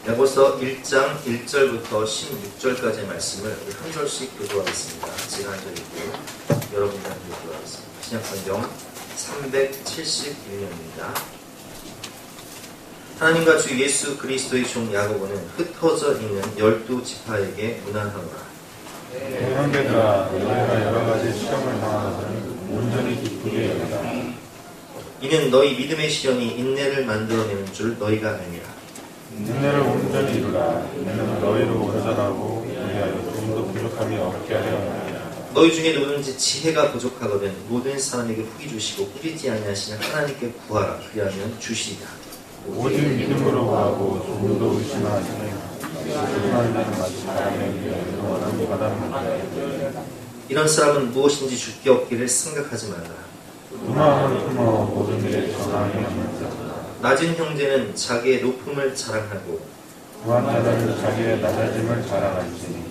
야고보서 1장 1절부터 16절까지의 말씀을 한 절씩 교도하겠습니다. 제가 한 절이고 여러분이 한 절 교도하겠습니다. 신약성경 371년입니다. 하나님과 주 예수 그리스도의 종 야고보는 흩어져 있는 12지파에게 문안하노라. 형제들아, 너희가 여러 가지 시험을 당하거든 온전히 기쁘게 여기라. 이는 너희 믿음의 시련이 인내를 만들어내는 줄 너희가 아니라. 인내를 온전히 이루라. 인내는 너희를 온전하고 위하여 조금도 부족함이 없게 하려 함이라. 너희 중에 누구든지 지혜가 부족하거든 모든 사람에게 후히 주시고 꾸리지 아니하시는 하나님께 구하라. 그리하면 주시리라. 오직 믿음으로 구하고 조금도 의심하지 하나님은 마치 바람에 위하여 영원한 바다입니다. 이런 사람은 무엇인지 줄 게 없기를 생각하지 말라. 그 마음을 품어 모든 일에 전하게 합니다. 낮은 형제는 자기의 높음을 자랑하고 구한 자들은 자기의 낮아짐을 자랑할지니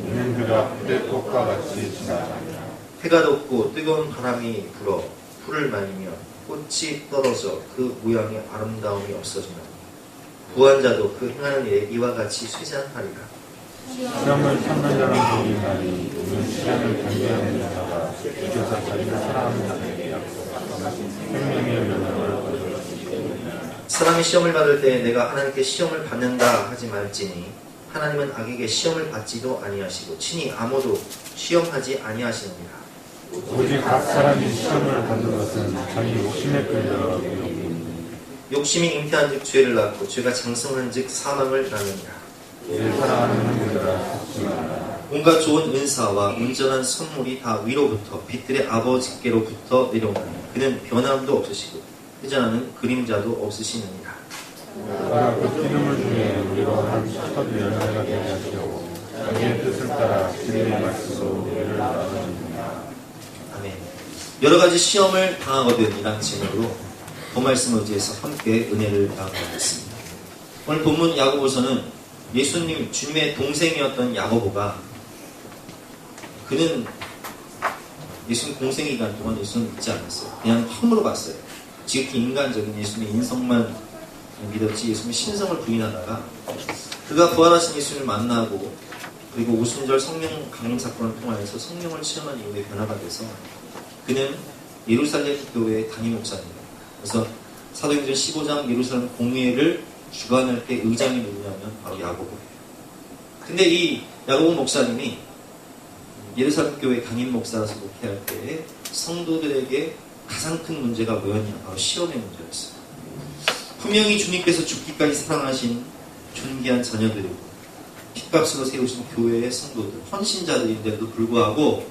이는 그가 풀의 꽃과 같이 지나가리라. 해가 돋고 뜨거운 바람이 불어 풀을 말리며 꽃이 떨어져 그 모양의 아름다움이 없어지나 구한 자도 그 행하는 일에 이와 같이 쇠잔하리라. 시험을 참는 자는 복이 있나니 우리는 시험을 경계하는 자가 이겨서 자기를 사랑하는 자에게 약속하며 생명의 면허를 얻으리라. 사람이 시험을 받을 때 내가 하나님께 시험을 받는다 하지 말지니 하나님은 악에게 시험을 받지도 아니하시고 친히 아무도 시험하지 아니하시느니라. 오직 각 사람이 시험을 받는 것은 자기 욕심에 끌려 욕심이 잉태한 즉 죄를 낳고 죄가 장성한 즉 사망을 낳느니라. 이를 사랑하는 형제들아 속지 말라. 온갖 좋은 은사와 온전한 선물이 다 위로부터 빛들의 아버지께로부터 내려오나니 그는 변함도 없으시고 회전하는 그림자도 없으시느니라. 그가 그 기름을 중에 우리로 한 첫 열매가 되게 하시려고 자기의 뜻을 따라 진리의 말씀으로 우리를 나누느니라. 아멘. 여러 가지 시험을 당하거든 이란 제목으로 그 말씀 의지해서 함께 은혜를 나누겠습니다. 오늘 본문 야고보서는 예수님 주님의 동생이었던 야고보가 그는 예수님 공생의 기간 동안 예수님을 믿지 않았어요. 그냥 혐으로 봤어요. 지극히 인간적인 예수님의 인성만 믿었지 예수님의 신성을 부인하다가 그가 부활하신 예수님을 만나고 그리고 오순절 성령 강림 사건을 통하여서 성령을 체험한 이후에 변화가 돼서 그는 예루살렘 교회의 담임 목사입니다. 그래서 사도행전 15장 예루살렘 공회를 주관할 때 의장이 누구냐면 바로 야고보예요. 근데 이 야고보 목사님이 예루살렘 교회 담임 목사라서 목회할 때 성도들에게 가장 큰 문제가 뭐였냐? 바로 시험의 문제였어요. 분명히 주님께서 죽기까지 사랑하신 존귀한 자녀들이고 핏값으로 세우신 교회의 성도들, 헌신자들인데도 불구하고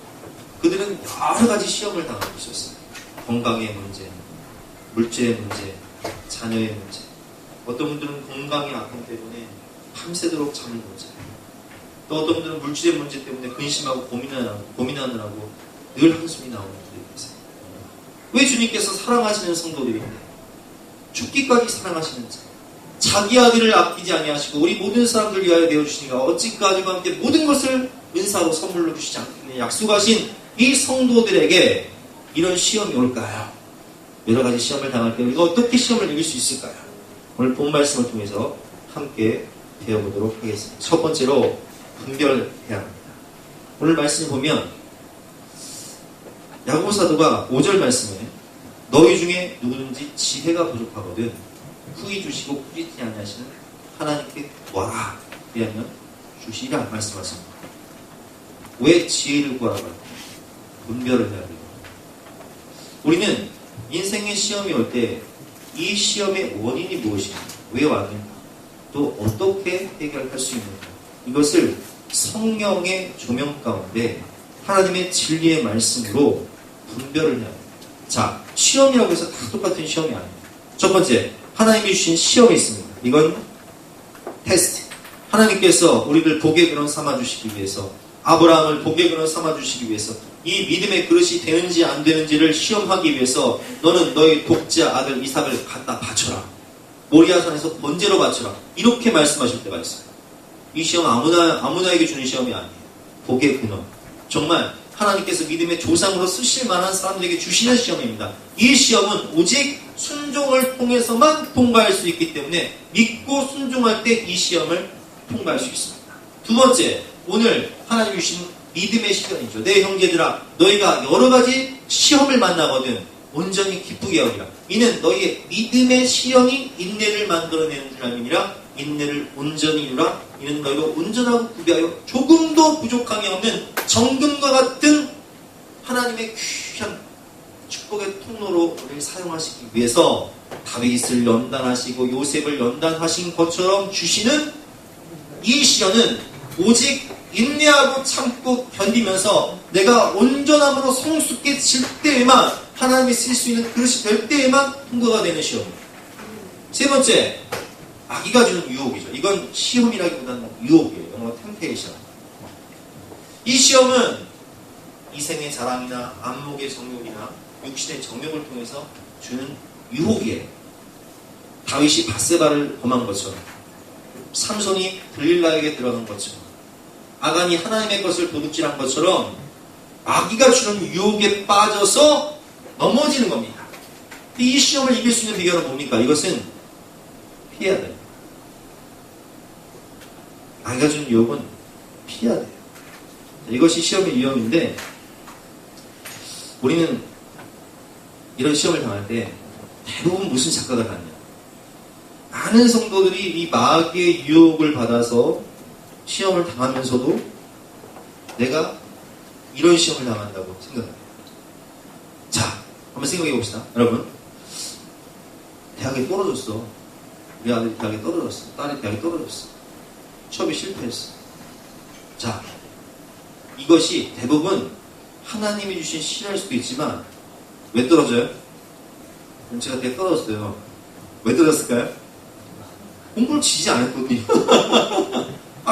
그들은 여러 가지 시험을 당하고 있었어요. 건강의 문제, 물질의 문제, 자녀의 문제. 어떤 분들은 건강의 아픔 때문에 밤새도록 잠을 못 자요. 또 어떤 분들은 물질의 문제 때문에 근심하고 고민하느라고 늘 한숨이 나오는 분들이 계세요. 왜 주님께서 사랑하시는 성도들인데 죽기까지 사랑하시는 자, 자기 아들을 아끼지 아니하시고 우리 모든 사람들 위하여 내어주시니까 어찌 그 아들과 함께 모든 것을 은사로 선물로 주시지 않겠느냐 약속하신 이 성도들에게 이런 시험이 올까요? 여러 가지 시험을 당할 때 우리가 어떻게 시험을 이길 수 있을까요? 오늘 본 말씀을 통해서 함께 배워보도록 하겠습니다. 첫 번째로 분별해야 합니다. 오늘 말씀을 보면 야고보 사도가 5절 말씀에 너희 중에 누구든지 지혜가 부족하거든 후히 주시고 꾸리지 아니하시는 하나님께 구하라. 그리하면 주시리라 말씀하십니다. 왜 지혜를 구하라고 할까요? 분별을 해야 돼요. 우리는 인생의 시험이 올 때 이 시험의 원인이 무엇인가, 왜 왔는가, 또 어떻게 해결할 수 있는가, 이것을 성령의 조명 가운데 하나님의 진리의 말씀으로 분별을 해야 합니다. 자, 시험이라고 해서 다 똑같은 시험이 아닙니다. 첫 번째, 하나님이 주신 시험이 있습니다. 이건 테스트. 하나님께서 우리를 복의 근원 삼아주시기 위해서, 아브라함을 복의 근원 삼아주시기 위해서 이 믿음의 그릇이 되는지 안 되는지를 시험하기 위해서 너는 너의 독자 아들 이삭을 갖다 바쳐라. 모리아산에서 번제로 바쳐라. 이렇게 말씀하실 때가 있어요. 이 시험 아무나에게 주는 시험이 아니에요. 복의 근원. 정말 하나님께서 믿음의 조상으로 쓰실 만한 사람들에게 주시는 시험입니다. 이 시험은 오직 순종을 통해서만 통과할 수 있기 때문에 믿고 순종할 때 이 시험을 통과할 수 있습니다. 두 번째, 오늘 하나님 주신 믿음의 시간이죠. 내 형제들아, 너희가 여러 가지 시험을 만나거든 온전히 기쁘게 여기라. 이는 너희의 믿음의 시험이 인내를 만들어내는 줄 알미니라. 인내를 온전히 이루라. 이는 너희가 온전하고 구비하여 조금도 부족함이 없는 정금과 같은 하나님의 귀한 축복의 통로로 우리를 사용하시기 위해서 다윗을 연단하시고 요셉을 연단하신 것처럼 주시는 이 시험은 오직 인내하고 참고 견디면서 내가 온전함으로 성숙해질 때에만 하나님이 쓸 수 있는 그릇이 될 때에만 통과가 되는 시험입니다. 세 번째, 마귀가 주는 유혹이죠. 이건 시험이라기보다는 유혹이에요. 영어로 템테이션. 이 시험은 이생의 자랑이나 안목의 정욕이나 육신의 정욕을 통해서 주는 유혹이에요. 다윗이 밧세바를 범한 것처럼, 삼손이 들릴라에게 들어간 것처럼, 아간이 하나님의 것을 도둑질한 것처럼 마귀가 주는 유혹에 빠져서 넘어지는 겁니다. 이 시험을 이길 수 있는 비결은 뭡니까? 이것은 피해야 돼요. 마귀가 주는 유혹은 피해야 돼요. 이것이 시험의 위험인데, 우리는 이런 시험을 당할 때 대부분 무슨 착각을 하냐. 많은 성도들이 이 마귀의 유혹을 받아서 시험을 당하면서도 내가 이런 시험을 당한다고 생각합니다. 자, 한번 생각해 봅시다. 여러분, 대학에 떨어졌어. 우리 아들이 대학에 떨어졌어. 딸이 대학에 떨어졌어. 취업에 실패했어. 자, 이것이 대부분 하나님이 주신 시련일 수도 있지만 왜 떨어져요? 제가 대학 떨어졌어요. 왜 떨어졌을까요? 공부를 지지 않았거든요.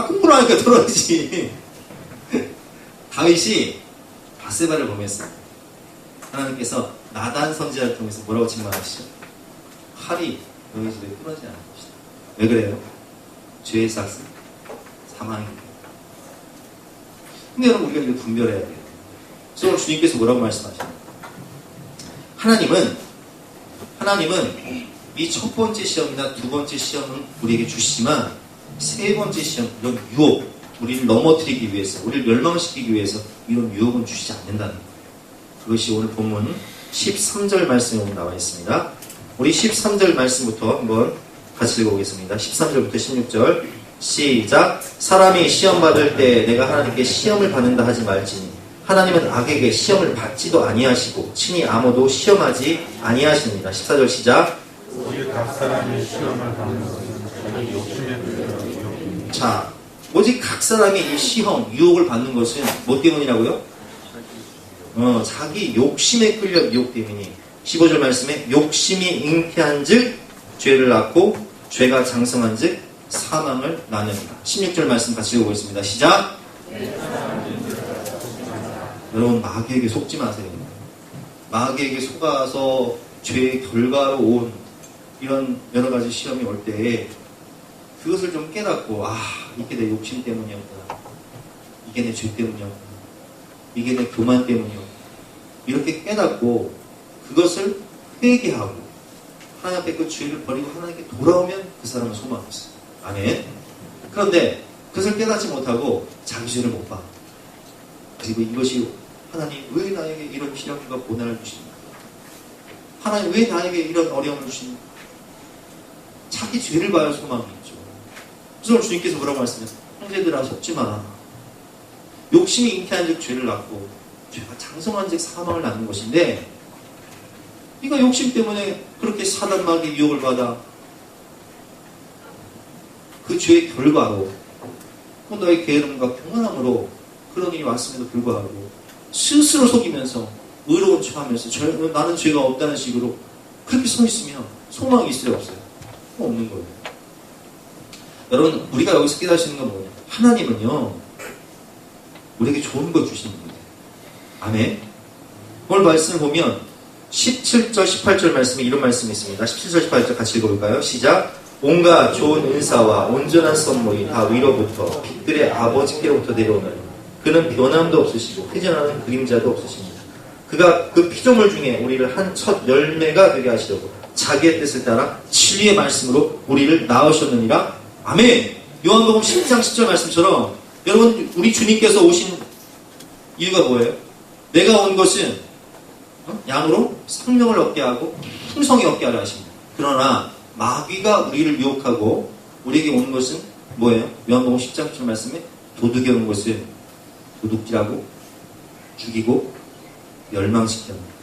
공부를 하니까 떨어지지. 다윗이 밧세바를 범했어요. 하나님께서 나단 선지자를 통해서 뭐라고 칭찬하시죠? 칼이 너희 집에 끊어지지 않을 것이다. 왜 그래요? 죄의 삭은 사망입니다. 근데 여러분, 우리가 이거 분별해야 돼요. 그래서 주님께서 뭐라고 말씀하시나요? 하나님은 이 첫 번째 시험이나 두 번째 시험은 우리에게 주시지만 세 번째 시험, 이런 유혹, 우리를 넘어뜨리기 위해서, 우리를 멸망시키기 위해서 이런 유혹은 주시지 않는다는 거예요. 그것이 오늘 본문 13절 말씀에 나와 있습니다. 우리 13절 말씀부터 한번 같이 읽어보겠습니다. 13절부터 16절 시작. 사람이 시험 받을 때 내가 하나님께 시험을 받는다 하지 말지니 하나님은 악에게 시험을 받지도 아니하시고 친히 아무도 시험하지 아니하십니다. 14절 시작. 오직 각 사람이 시험을 받는 것은 자기 욕심에 끌려 유혹입니다. 자, 오직 각 사람이 이 시험, 유혹을 받는 것은 뭐 때문이라고요? 자기 욕심에 끌려 유혹 때문이. 15절 말씀에 욕심이 잉태한 즉 죄를 낳고 죄가 장성한 즉 사망을 낳느니라. 16절 말씀 같이 읽어보겠습니다. 시작. 여러분, 마귀에게 속지 마세요. 마귀에게 속아서 죄의 결과로 온 이런 여러 가지 시험이 올 때에 그것을 좀 깨닫고, 이게 내 욕심 때문이었구나, 이게 내 죄 때문이었구나, 이게 내 교만 때문이었구나, 이렇게 깨닫고 그것을 회개하고 하나님 앞에 그 죄를 버리고 하나님께 돌아오면 그 사람은 소망이 있어요. 아멘. 그런데 그것을 깨닫지 못하고 자기 죄를 못 봐. 그리고 이것이 하나님 왜 나에게 이런 시련과 고난을 주십니까? 하나님 왜 나에게 이런 어려움을 주십니까? 자기 죄를 봐야 소망이 있죠. 그래서 주님께서 뭐라고 말씀하세요? 형제들아, 속지 마라. 욕심이 잉태한 즉 죄를 낳고 죄가 장성한 즉 사망을 낳는 것인데, 네가 욕심 때문에 그렇게 사단마귀의 유혹을 받아 그 죄의 결과로 너의 게으름과 평안함으로 그런 일이 왔음에도 불구하고 스스로 속이면서 의로운 척하면서 나는 죄가 없다는 식으로 그렇게 서 있으면 소망이 있어요, 없어요? 없는 거예요. 여러분, 우리가 여기서 깨달으시는 건 뭐냐? 하나님은요, 우리에게 좋은 걸 주시는 거예요. 아멘. 오늘 말씀을 보면 17절, 18절 말씀에 이런 말씀이 있습니다. 17절, 18절 같이 읽어볼까요? 시작. 온갖 좋은 은사와 온전한 선물이 다 위로부터 빛들의 아버지께로부터 내려오나니 그는 변함도 없으시고 회전하는 그림자도 없으십니다. 그가 그 피조물 중에 우리를 한 첫 열매가 되게 하시려고 자기의 뜻을 따라 진리의 말씀으로 우리를 낳으셨느니라. 아멘. 요한복음 12장 10절 말씀처럼 여러분 우리 주님께서 오신 이유가 뭐예요? 내가 온 것은 양으로 생명을 얻게 하고 풍성히 얻게 하려 하십니다. 그러나 마귀가 우리를 유혹하고 우리에게 오는 것은 뭐예요? 요한복음 10장 10절 말씀에 도둑이 오는 것은 도둑질하고 죽이고 멸망시키는 겁니다.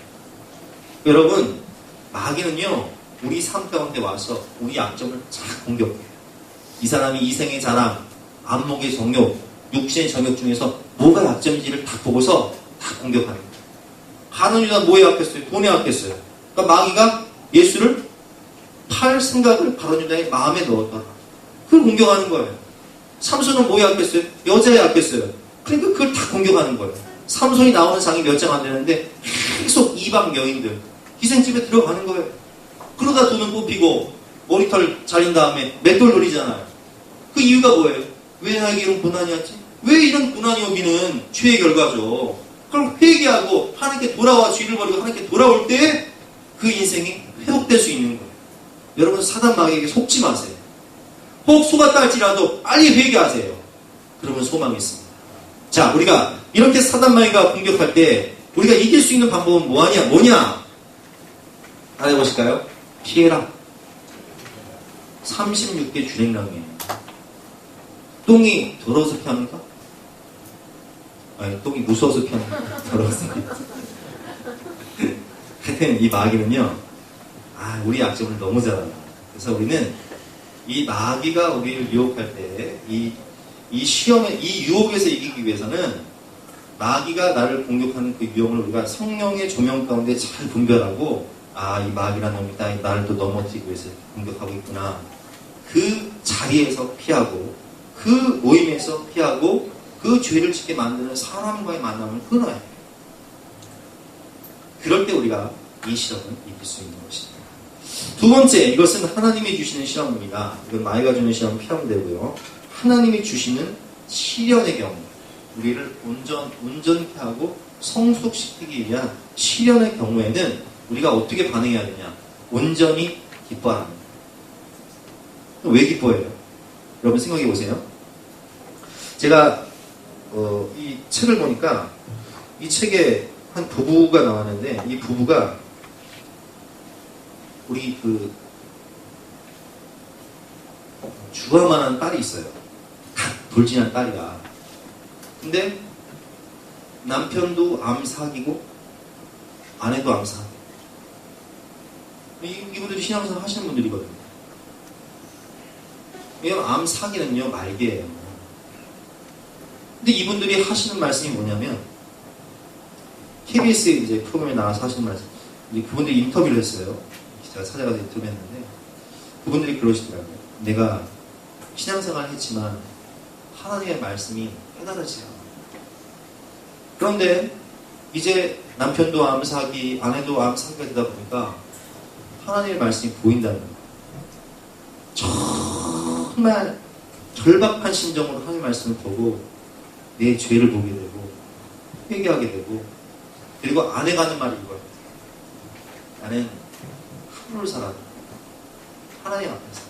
여러분 마귀는요 우리 삶 가운데 와서 우리 약점을 잘 공격해요. 이 사람이 이생의 자랑, 안목의 정욕, 육신의 정욕 중에서 뭐가 약점인지를 다 보고서 다 공격하는 거예요. 가룟 유다 뭐에 약했어요? 돈에 약했어요. 그러니까 마귀가 예수를 팔 생각을 가룟 유다의 마음에 넣었더라. 그걸 공격하는 거예요. 삼손은 뭐에 약했어요? 여자에 약했어요. 그러니까 그걸 다 공격하는 거예요. 삼손이 나오는 장이 몇 장 안 되는데 계속 이방 여인들 희생집에 들어가는 거예요. 그러다 돈은 뽑히고 머리털 자린 다음에 맷돌 노리잖아요. 그 이유가 뭐예요? 왜 나에게 이런 고난이 왔지? 왜 이런 고난이 오기는 죄의 결과죠. 그럼 회개하고 하나님께 돌아와 죄를 버리고 하나님께 돌아올 때 그 인생이 회복될 수 있는 거예요. 여러분 사단 마귀에게 속지 마세요. 혹 속았다 할지라도 빨리 회개하세요. 그러면 소망이 있습니다. 자, 우리가 이렇게 사단 마귀가 공격할 때 우리가 이길 수 있는 방법은 뭐냐? 다 해보실까요? 피해라. 36개 주랭랑이에요. 똥이 더러워서 피합니까? 아니, 똥이 무서워서 피합니까? 더러워서. 하여튼 이 마귀는요, 우리 약점을 너무 잘 알아. 그래서 우리는 이 마귀가 우리를 유혹할 때, 이 시험에, 이 유혹에서 이기기 위해서는 마귀가 나를 공격하는 그 유혹을 우리가 성령의 조명 가운데 잘 분별하고, 이 마귀라는 놈이 나를 또 넘어뜨리기 위해서 공격하고 있구나. 그 자리에서 피하고, 그 모임에서 피하고, 그 죄를 짓게 만드는 사람과의 만남을 끊어야 해요. 그럴 때 우리가 이 시험을 이길 수 있는 것입니다. 두 번째, 이것은 하나님이 주시는 시험입니다. 이건 마귀가 주는 시험은 피하면 되고요. 하나님이 주시는 시련의 경우, 우리를 온전케 하고 성숙시키기 위한 시련의 경우에는 우리가 어떻게 반응해야 되냐? 온전히 기뻐하라. 왜 기뻐해요? 여러분 생각해 보세요. 제가 이 책을 보니까 이 책에 한 부부가 나왔는데 이 부부가 우리 주화만한 딸이 있어요. 돌진한 딸이야. 근데 남편도 암사기고 아내도 암사기. 이분들이 신앙생활 하시는 분들이거든요. 왜냐면 암사기는요 말개예요. 근데 이분들이 하시는 말씀이 뭐냐면 KBS 이제 프로그램에 나와서 하시는 말씀. 그분들이 인터뷰를 했어요. 제가 찾아가서 인터뷰했는데 그분들이 그러시더라고요. 내가 신앙생활을 했지만 하나님의 말씀이 깨달아지지 않아. 그런데 이제 남편도 암사기, 아내도 암사기가 되다 보니까 하나님의 말씀이 보인다는 거예요. 정말 절박한 심정으로 하나님의 말씀을 보고 내 죄를 보게 되고 회개하게 되고 그리고 아내가 하는 말이 이거예요. 나는 하루를 살아 하나님 앞에서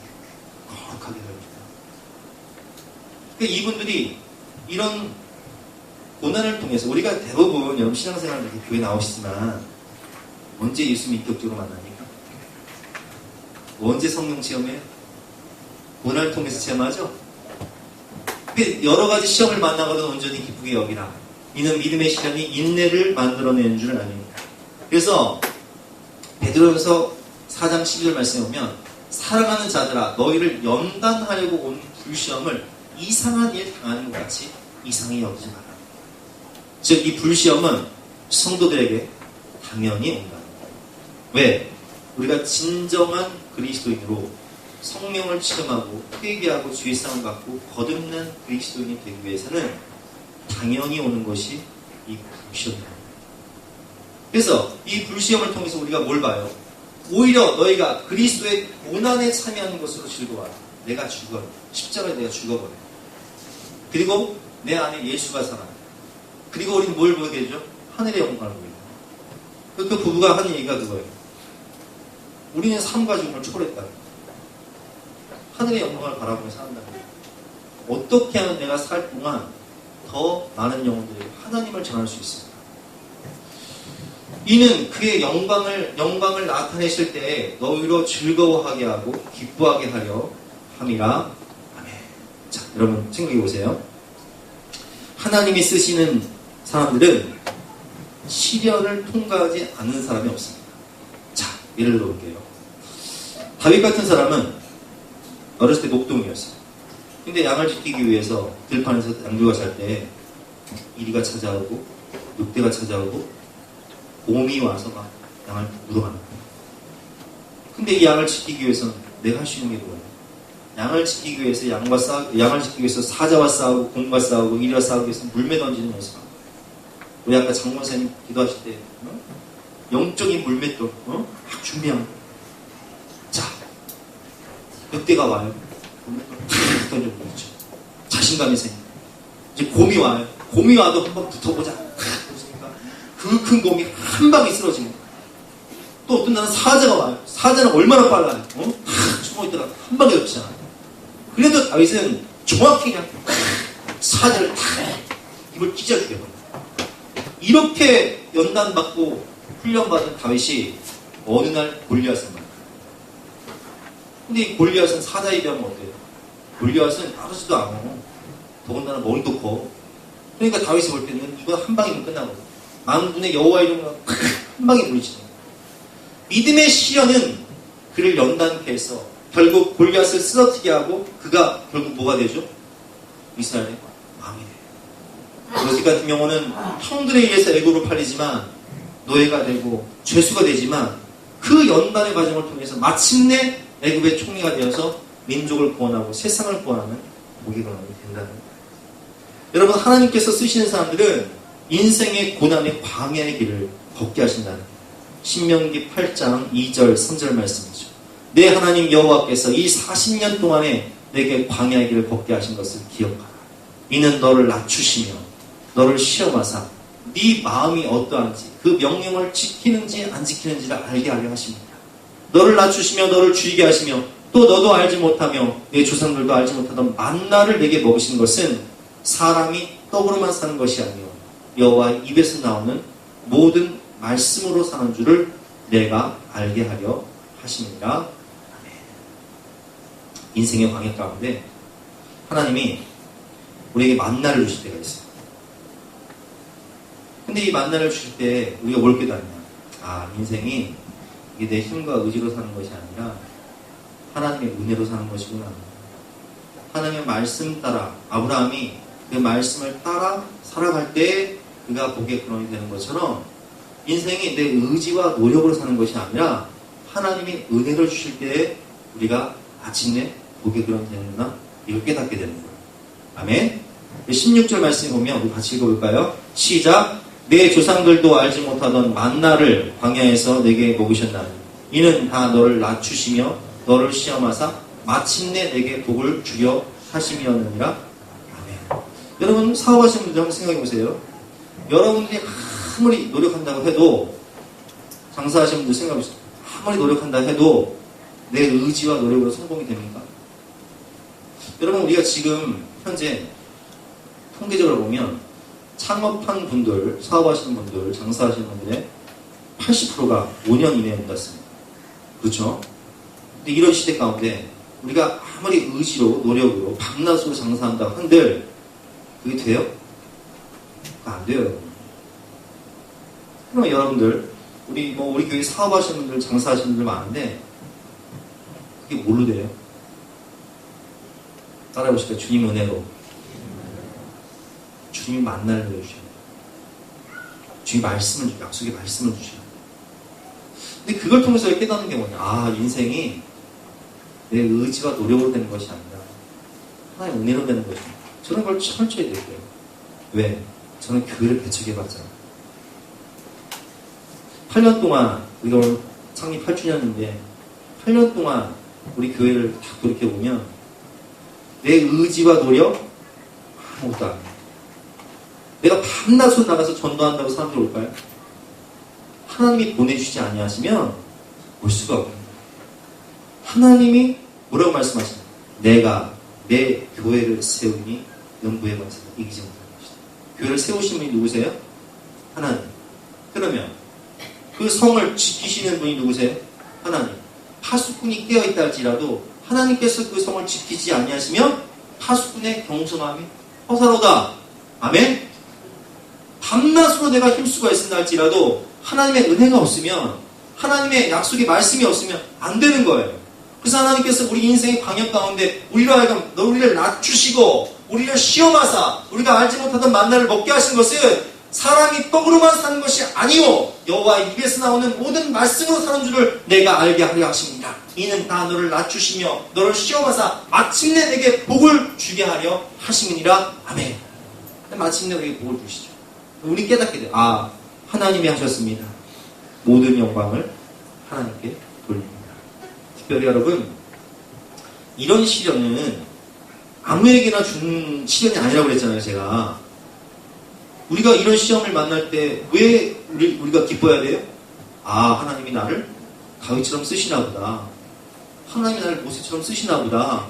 거룩하게 살겠다. 그러니까 이분들이 이런 고난을 통해서 우리가 대부분 여러분 신앙생활 이렇게 교회 나오시지만 언제 예수님 인격적으로 만납니까? 언제 성령 체험해요? 고난을 통해서 체험하죠? 여러 가지 시험을 만나거든 온전히 기쁘게 여기라. 이는 믿음의 시련이 인내를 만들어내는 줄 아닙니다. 그래서 베드로전서 4장 12절 말씀에 보면 사랑하는 자들아 너희를 연단하려고 온 불시험을 이상한 일 당하는 것 같이 이상히 여기지 마라. 즉 이 불시험은 성도들에게 당연히 온다. 왜? 우리가 진정한 그리스도인으로 성령을 체험하고 회개하고 죄사함을 받고 거듭난 그리스도인이 되기 위해서는 당연히 오는 것이 이 불시험입니다. 그래서 이 불시험을 통해서 우리가 뭘 봐요? 오히려 너희가 그리스도의 고난에 참여하는 것으로 즐거워라. 내가 죽어. 십자가에 내가 죽어버려. 그리고 내 안에 예수가 살아. 그리고 우리는 뭘 보게 되죠? 하늘의 영광을 보게 돼요. 그 부부가 한 얘기가 그거예요. 우리는 삶과 죽음을 초월했다. 하늘의 영광을 바라보며 산다. 어떻게 하면 내가 살 동안 더 많은 영혼들에게 하나님을 전할 수 있을까? 이는 그의 영광을 나타내실 때에 너희로 즐거워하게 하고 기뻐하게 하려 함이라. 아멘. 자, 여러분 생각해 보세요. 하나님이 쓰시는 사람들은 시련을 통과하지 않는 사람이 없습니다. 자, 예를 들어볼게요. 다윗 같은 사람은 어렸을 때 목동이었어요. 근데 양을 지키기 위해서 들판에서 양들과 살 때 이리가 찾아오고 늑대가 찾아오고 곰이 와서 막 양을 물어가는 거예요. 근데 이 양을 지키기 위해서는 내가 할 수 있는 게 뭐예요? 양을 지키기 위해서 양을 지키기 위해서 사자와 싸우고 곰과 싸우고 이리와 싸우기 위해서 물매 던지는 연습하고. 우리 아까 장모사님 기도하실 때 영적인 물맷돌 막 준비한 거. 자, 늑대가 와요. 물맷돌 탁 던져보겠죠. 자신감이 생겨. 이제 곰이 와요. 곰이 와도 한번 붙어보자. 그 큰 곰이 한 방에 쓰러집니다. 또 어떤 날은 사자가 와요. 사자는 얼마나 빨라요. 탁 숨어있다가 한 방에 덮치잖아요. 그래도 다윗은 정확히 그냥 사자를 탁 입을 찢어 죽여버려요. 이렇게 연단받고 훈련받은 다윗이 어느 날 골리앗을 만나요. 근데 이 골리앗은 사자에 비하면 어때요? 골리앗은 빠르지도 않고 더군다나 머리도 커. 그러니까 다윗이 볼 때는 이거 한 방이면 끝나거든. 만군의 여호와 이름으로 한 방에 물리치는 거예요. 믿음의 시련은 그를 연단케 해서 결국 골리앗을 쓰러뜨리게 하고 그가 결국 뭐가 되죠? 이스라엘의 왕이 돼요. 요셉 같은 경우는 형들에 의해서 애고로 팔리지만 노예가 되고 죄수가 되지만 그 연단의 과정을 통해서 마침내 애굽의 총리가 되어서 민족을 구원하고 세상을 구원하는 복의 근원이 된다는 거예요. 여러분, 하나님께서 쓰시는 사람들은 인생의 고난의 광야의 길을 걷게 하신다는 거예요. 신명기 8장 2절 3절 말씀이죠. 내 하나님 여호와께서 이 40년 동안에 내게 광야의 길을 걷게 하신 것을 기억하라. 이는 너를 낮추시며 너를 시험하사 네 마음이 어떠한지 그 명령을 지키는지 안 지키는지를 알게 하려 하십니다. 너를 낮추시며 너를 주의게 하시며 또 너도 알지 못하며 내 조상들도 알지 못하던 만나를 내게 먹으신 것은 사람이 떡으로만 사는 것이 아니요 여호와의 입에서 나오는 모든 말씀으로 사는 줄을 내가 알게 하려 하십니다. 인생의 광야 가운데 하나님이 우리에게 만나를 주실 때가 있어요. 근데 이 만나를 주실 때 우리가 뭘 깨닫냐? 아, 인생이 이게 내 힘과 의지로 사는 것이 아니라 하나님의 은혜로 사는 것이구나. 하나님의 말씀 따라 아브라함이 그 말씀을 따라 살아갈 때 그가 복의 근원이 되는 것처럼 인생이 내 의지와 노력으로 사는 것이 아니라 하나님이 은혜를 주실 때 우리가 마침내 복의 근원이 되는구나, 이걸 깨닫게 되는 거예요. 아멘. 16절 말씀 보면 우리 같이 읽어볼까요? 시작. 내 조상들도 알지 못하던 만나를 광야에서 내게 먹으셨나니 이는 다 너를 낮추시며 너를 시험하사 마침내 내게 복을 주려 하심이었느니라. 아멘. 여러분, 사업하시는 분들 한번 생각해 보세요. 여러분들이 아무리 노력한다고 해도, 장사하시는 분들 생각해 보세요. 아무리 노력한다 해도 내 의지와 노력으로 성공이 됩니까? 여러분, 우리가 지금 현재 통계적으로 보면 창업한 분들, 사업하시는 분들, 장사하시는 분들의 80%가 5년 이내에 온다습니다. 그렇죠? 근데 이런 시대 가운데 우리가 아무리 의지로, 노력으로, 밤낮으로 장사한다고 한들 그게 돼요? 안 돼요. 그럼 여러분들, 우리 교회 사업하시는 분들, 장사하시는 분들 많은데 그게 뭘로 돼요? 따라해보실까요? 주님 은혜로. 주님 만나를 내려주셔요. 주님 말씀을, 약속의 말씀을 주셔요. 근데 그걸 통해서 깨닫는 게 뭐냐? 아, 인생이 내 의지와 노력으로 되는 것이 아니라 하나의 은혜로 되는 것입니다. 저는 그걸 철저히 느껴요. 왜? 저는 교회를 개척해봤잖아요. 8년 동안, 우리가 오늘 창립 8주년인데 8년 동안 우리 교회를 딱 돌이켜보면 내 의지와 노력 아무것도 안 해요. 내가 밤낮으로 나가서 전도한다고 사람들이 올까요? 하나님이 보내주시지 아니하시면 올 수가 없어요. 하나님이 뭐라고 말씀하시나요? 내가 내 교회를 세우니 영부의 권세가 이기지 못하는 것이다. 교회를 세우신 분이 누구세요? 하나님. 그러면 그 성을 지키시는 분이 누구세요? 하나님. 파수꾼이 깨어있다 할지라도 하나님께서 그 성을 지키지 아니하시면 파수꾼의 경성함이 허사로다. 아멘? 밤낮으로 내가 힘쓰고 있습니다 할지라도 하나님의 은혜가 없으면, 하나님의 약속의 말씀이 없으면 안 되는 거예요. 그래서 하나님께서 우리 인생의 방역 가운데 우리로 하여금 우리를 낮추시고 우리를 시험하사 우리가 알지 못하던 만나를 먹게 하신 것은 사람이 떡으로만 사는 것이 아니요 여호와의 입에서 나오는 모든 말씀으로 사는 줄을 내가 알게 하려 하십니다. 이는 다 너를 낮추시며 너를 시험하사 마침내 내게 복을 주게 하려 하심이니라. 아멘. 마침내 우리에게 복을 주시죠. 우리 깨닫게 돼요. 아, 하나님이 하셨습니다. 모든 영광을 하나님께 돌립니다. 특별히 여러분, 이런 시련은 아무에게나 준 시련이 아니라고 그랬잖아요, 제가. 우리가 이런 시험을 만날 때 왜 우리가 기뻐해야 돼요? 아, 하나님이 나를 다윗처럼 쓰시나 보다. 하나님이 나를 모세처럼 쓰시나 보다.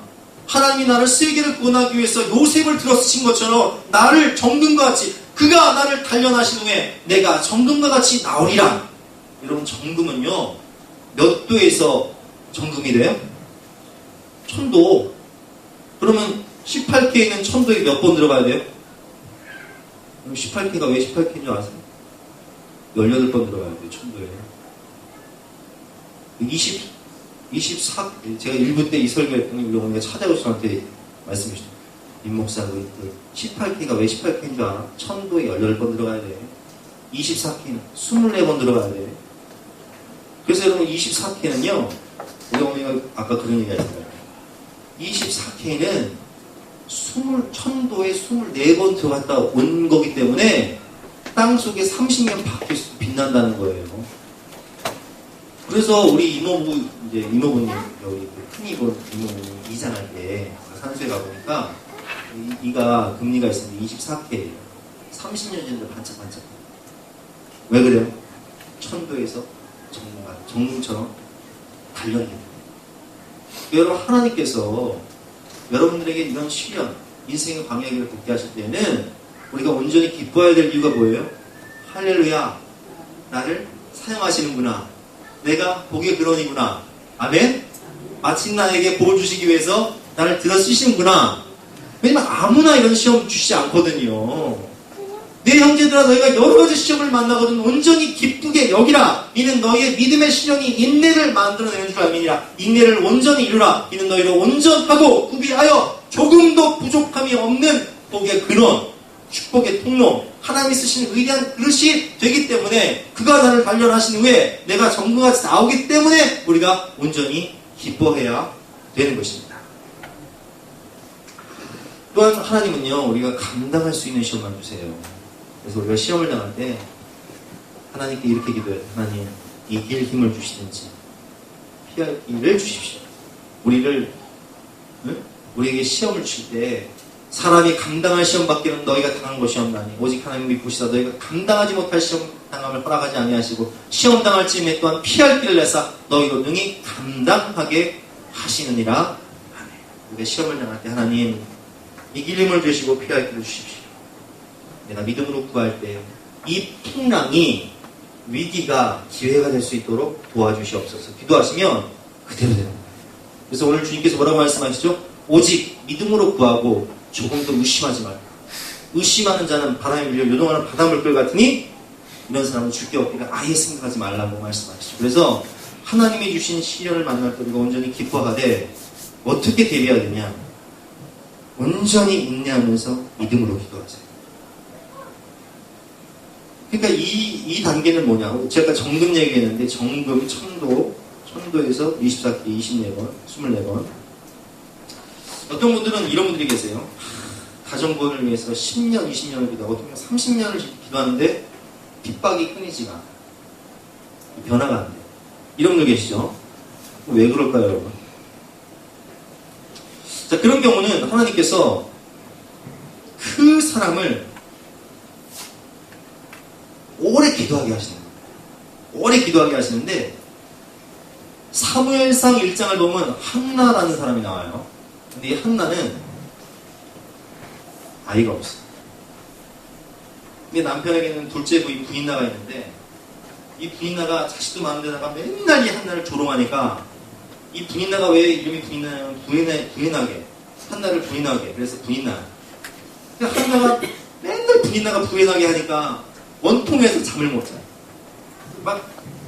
하나님이 나를 세계를 구원하기 위해서 요셉을 들어 쓰신 것처럼 나를 정금과 같이, 그가 나를 단련하신 후에 내가 정금과 같이 나오리라. 여러분, 정금은요 몇 도에서 정금이 돼요? 1000도. 그러면 18K는 1000도에 몇 번 들어가야 돼요? 18K가 왜 18K인 줄 아세요? 18번 들어가야 돼요, 1000도에. 24, 제가 1부 때 이 설교했더니 우리 어머니가 찾아올 저한테 말씀해 주셨어요. 임목사, 18K가 왜 18K인 줄 알아? 1000도에 18번 들어가야 돼. 24K는 24번 들어가야 돼. 그래서 여러분, 24K는요, 우리 어머니가 아까 그런 얘기 하셨어요. 24K는 1000도에 24번 들어갔다 온 거기 때문에 땅 속에 30년 밖에 있어도 빛난다는 거예요. 그래서 우리 이모부님, 여기 큰 이모부님 이장할 때 산수에 가보니까 이가 금리가 있었는데 24K예요. 30년 전에 반짝반짝. 왜 그래요? 1000도에서 정금처럼 단련돼요. 여러분, 하나님께서 여러분들에게 이런 시련, 인생의 방향을 붙게 하실 때는 우리가 온전히 기뻐해야 될 이유가 뭐예요? 할렐루야, 나를 사용하시는구나. 내가 복의 근원이구나. 아멘? 마침 나에게 복을 주시기 위해서 나를 들어 쓰시는구나. 왜냐면 아무나 이런 시험 주시지 않거든요. 내 형제들아, 너희가 여러 가지 시험을 만나거든 온전히 기쁘게 여기라. 이는 너희의 믿음의 시련이 인내를 만들어내는 줄 알미니라. 인내를 온전히 이루라. 이는 너희를 온전하고 구비하여 조금도 부족함이 없는 복의 근원, 축복의 통로, 하나님이 쓰시는 위대한 그릇이 되기 때문에, 그가 나를 단련하신 후에 내가 정금같이 나오기 때문에 우리가 온전히 기뻐해야 되는 것입니다. 또한 하나님은요, 우리가 감당할 수 있는 시험만 주세요. 그래서 우리가 시험을 당할 때 하나님께 이렇게 기도해요. 하나님, 이길 힘을 주시든지 피할 길을 주십시오. 우리에게 시험을 주실 때 사람이 감당할 시험 밖에는 너희가 당한 것이 없나니 오직 하나님이 보시다 너희가 감당하지 못할 시험 당함을 허락하지 아니하시고 시험 당할 즈음에 또한 피할 길을 내사 너희로 능히 감당하게 하시느니라. 아멘. 우리가 시험을 당할 때 하나님 이길 힘을 주시고 피할 길을 주십시오. 내가 믿음으로 구할 때 이 풍랑이 위기가 기회가 될 수 있도록 도와주시옵소서. 기도하시면 그대로 됩니다. 그래서 오늘 주님께서 뭐라고 말씀하시죠? 오직 믿음으로 구하고 조금도 의심하지 말고, 의심하는 자는 바람에 밀려 요동하는 바닷물결 같으니 이런 사람은 죽게 없기를 아예 생각하지 말라고 말씀하시죠. 그래서 하나님이 주신 시련을 만날 때 우리가 온전히 기뻐하되 어떻게 대비해야 되냐? 온전히 인내하면서 믿음으로 기도하세요. 그러니까 이 단계는 뭐냐? 제가 정금 얘기했는데 정금 1000도에서 24K 24번, 24번. 어떤 분들은 이런 분들이 계세요. 가정부를 위해서 10년, 20년을 기도하고 어떤 분은 30년을 기도하는데 핍박이 끊이지가 않아요. 변화가 안 돼요. 이런 분들 계시죠? 왜 그럴까요, 여러분? 자, 그런 경우는 하나님께서 그 사람을 오래 기도하게 하시는 거예요. 오래 기도하게 하시는데 사무엘상 1장을 보면 한나라는 사람이 나와요. 근데 이 한나는 아이가 없어요. 근데 남편에게는 둘째 부인나가 있는데 이 부인나가 자식도 많은데다가 맨날 이 한나를 조롱하니까 이 부인나가 왜 이름이 부인나냐면 부인하게 한나를 부인하게 그래서 부인나. 그러니까 한나가 맨날 부인나가 부인하게 하니까 원통해서 잠을 못 자요.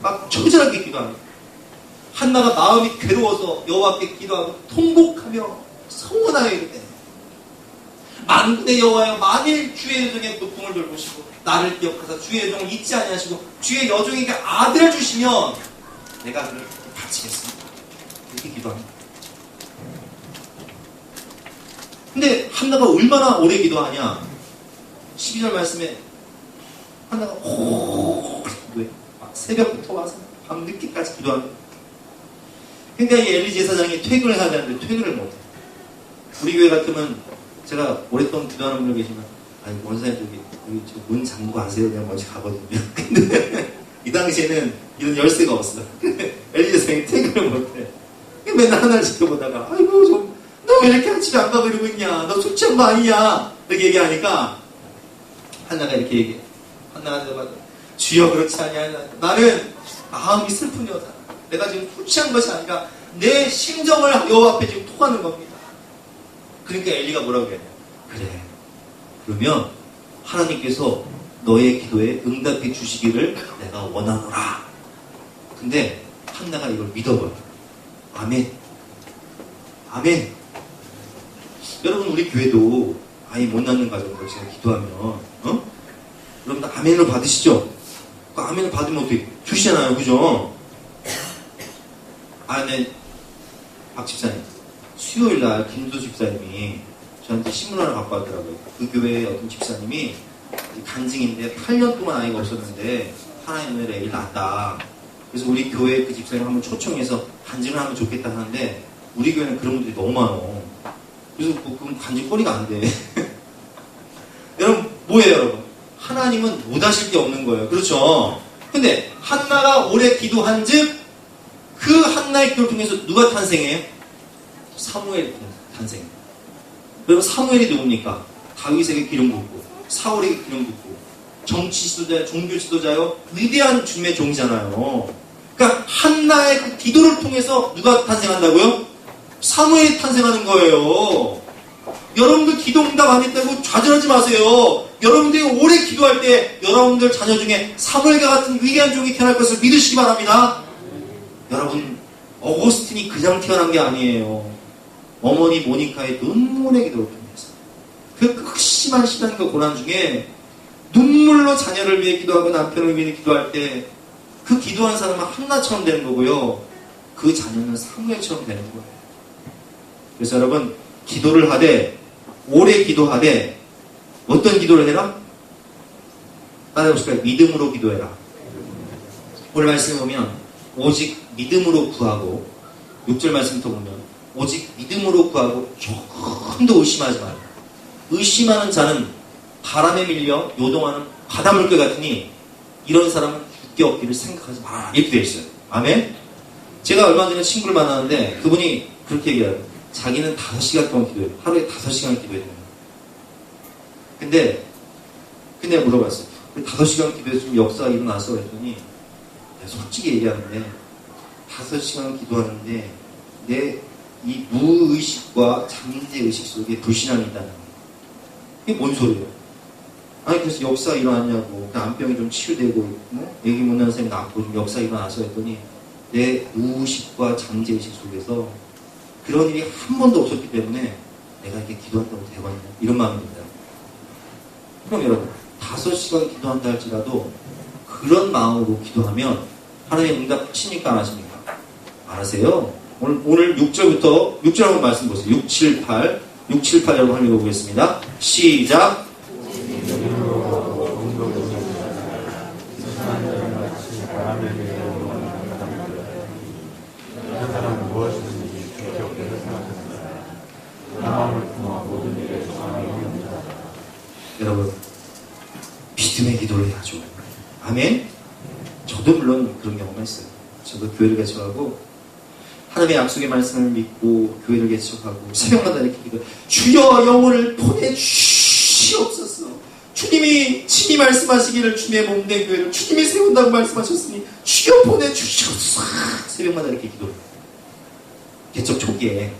막 초절하게 기도합니다. 한나가 마음이 괴로워서 여호와께 기도하고 통곡하며 성원하여 이르되 만군의 여호와여 만일 주의 여종의 높음을 돌보시고 나를 기억하사 주의 여종을 잊지 아니하시고 주의 여종에게 아들을 주시면 내가 그를 바치겠습니다. 이렇게 기도합니다. 근데 한나가 얼마나 오래 기도하냐? 12절 말씀에 한나가 막 새벽부터 와서 밤 늦게까지 기도합니다. 그러니까 이 엘리 제사장이 퇴근을 해야 되는데 퇴근을 못해. 우리 교회 같으면 제가 오랫동안 기도하는 분들 계시면 아니 원사님 여기 문 잠그고 하세요. 그냥 먼저 가거든요. 근데 이 당시에는 이런 열쇠가 없어. 엘리 제사장이 퇴근을 못해. 맨날 하나를 지켜보다가 아이고 너 왜 이렇게 집에 안 가고 이러고 있냐? 너 술 취한 거 아니냐? 이렇게 얘기하니까 한나가 이렇게 얘기해. 한나가 들어봐도 주여 그렇지 아니야. 나는 마음이 슬픈 여자다. 내가 지금 술 취한 것이 아니라 내 심정을 여호와 앞에 지금 토하는 겁니다. 그러니까 엘리가 뭐라고 해야 돼? 그래. 그러면 하나님께서 너의 기도에 응답해 주시기를 내가 원하노라. 근데 한나가 이걸 믿어버려. 아멘. 아멘. 여러분 우리 교회도 아이 못 낳는 가정으로 제가 기도하면 여러분들 아멘을 받으시죠? 그 아멘을 받으면 어떻게 주시잖아요. 그죠? 네. 박 집사님 수요일날 김도 집사님이 저한테 신문 하나 갖고 왔더라고요. 그 교회의 어떤 집사님이 간증인데 8년 동안 아이가 없었는데 하나님 은혜로 애를 낳았다. 그래서 우리 교회 그 집사님 한번 초청해서 간증을 하면 좋겠다 하는데 우리 교회는 그런 분들이 너무 많어. 그래서 그건 간증거리가 안 돼. 여러분 뭐예요 여러분? 하나님은 못하실 게 없는 거예요. 그렇죠? 근데 한나가 오래 기도한 즉 그 한나의 기도를 통해서 누가 탄생해요? 사무엘이 탄생해요. 여러분 사무엘이 누굽니까? 다윗에게 기름 붓고 사울에게 기름 붓고 정치 지도자요, 종교 지도자요, 위대한 주님의 종이잖아요. 그러니까 한나의 그 기도를 통해서 누가 탄생한다고요? 사무엘이 탄생하는 거예요. 여러분들 기도 응답 안 했다고 좌절하지 마세요. 여러분들이 오래 기도할 때 여러분들 자녀 중에 사무엘과 같은 위대한 종이 태어날 것을 믿으시기 바랍니다. 여러분 어거스틴이 그냥 태어난 게 아니에요. 어머니 모니카의 눈물의 기도를 통해서 그 극심한 시련과 고난 중에 눈물로 자녀를 위해 기도하고 남편을 위해 기도할 때 그 기도한 사람은 한나처럼 되는 거고요. 그 자녀는 사무엘처럼 되는 거예요. 그래서 여러분 기도를 하되 오래 기도하되 어떤 기도를 해라? 따라해보실까요? 믿음으로 기도해라. 오늘 말씀에 보면 오직 믿음으로 구하고 6절 말씀부터 보면 오직 믿음으로 구하고 조금도 의심하지 말라. 의심하는 자는 바람에 밀려 요동하는 바닷물개 같으니 이런 사람은 죽게 없기를 생각하지 마라. 이렇게 되어 있어요. 아멘? 제가 얼마 전에 친구를 만났는데 그분이 그렇게 얘기해요. 자기는 5시간 동안 기도해요. 하루에 5시간 기도해요. 근데 물어봤어요. 5시간 기도했으면 역사가 일어났어 그랬더니 솔직히 얘기하는데 5시간 기도하는데 내 이 무의식과 잠재의식 속에 불신앙이 있다는 거예요. 이게 뭔 소리예요? 아니 그래서 역사가 일어났냐고 암병이 좀 치유되고 애기 못 낳은 사람이 낫고 좀 역사가 일어나서 했더니 내 무의식과 잠재의식 속에서 그런 일이 한 번도 없었기 때문에 내가 이렇게 기도한다고 되거든요. 이런 마음입니다. 그럼 여러분 5시간 기도한다 할지라도 그런 마음으로 기도하면 하나님 응답하십니까 안 하십니까? 안 하세요. 오늘 6절부터 6절 한번 말씀 보세요. 6, 7, 8 여러분 한번 읽어보겠습니다. 시작. 여러분 믿음의 기도를 해야죠. 아멘. 저도 물론 그런 경험가 있어요. 저도 교회를 개척하고 하나님의 약속의 말씀을 믿고 교회를 개척하고 새벽마다 이렇게 기도, 주여 영혼을 보내주시옵소서. 주님이 친히 말씀하시기를 주님의 몸된 교회를 주님이 세운다고 말씀하셨으니 주여 보내주시옵소서. 새벽마다 이렇게 기도해요. 개척 초기에.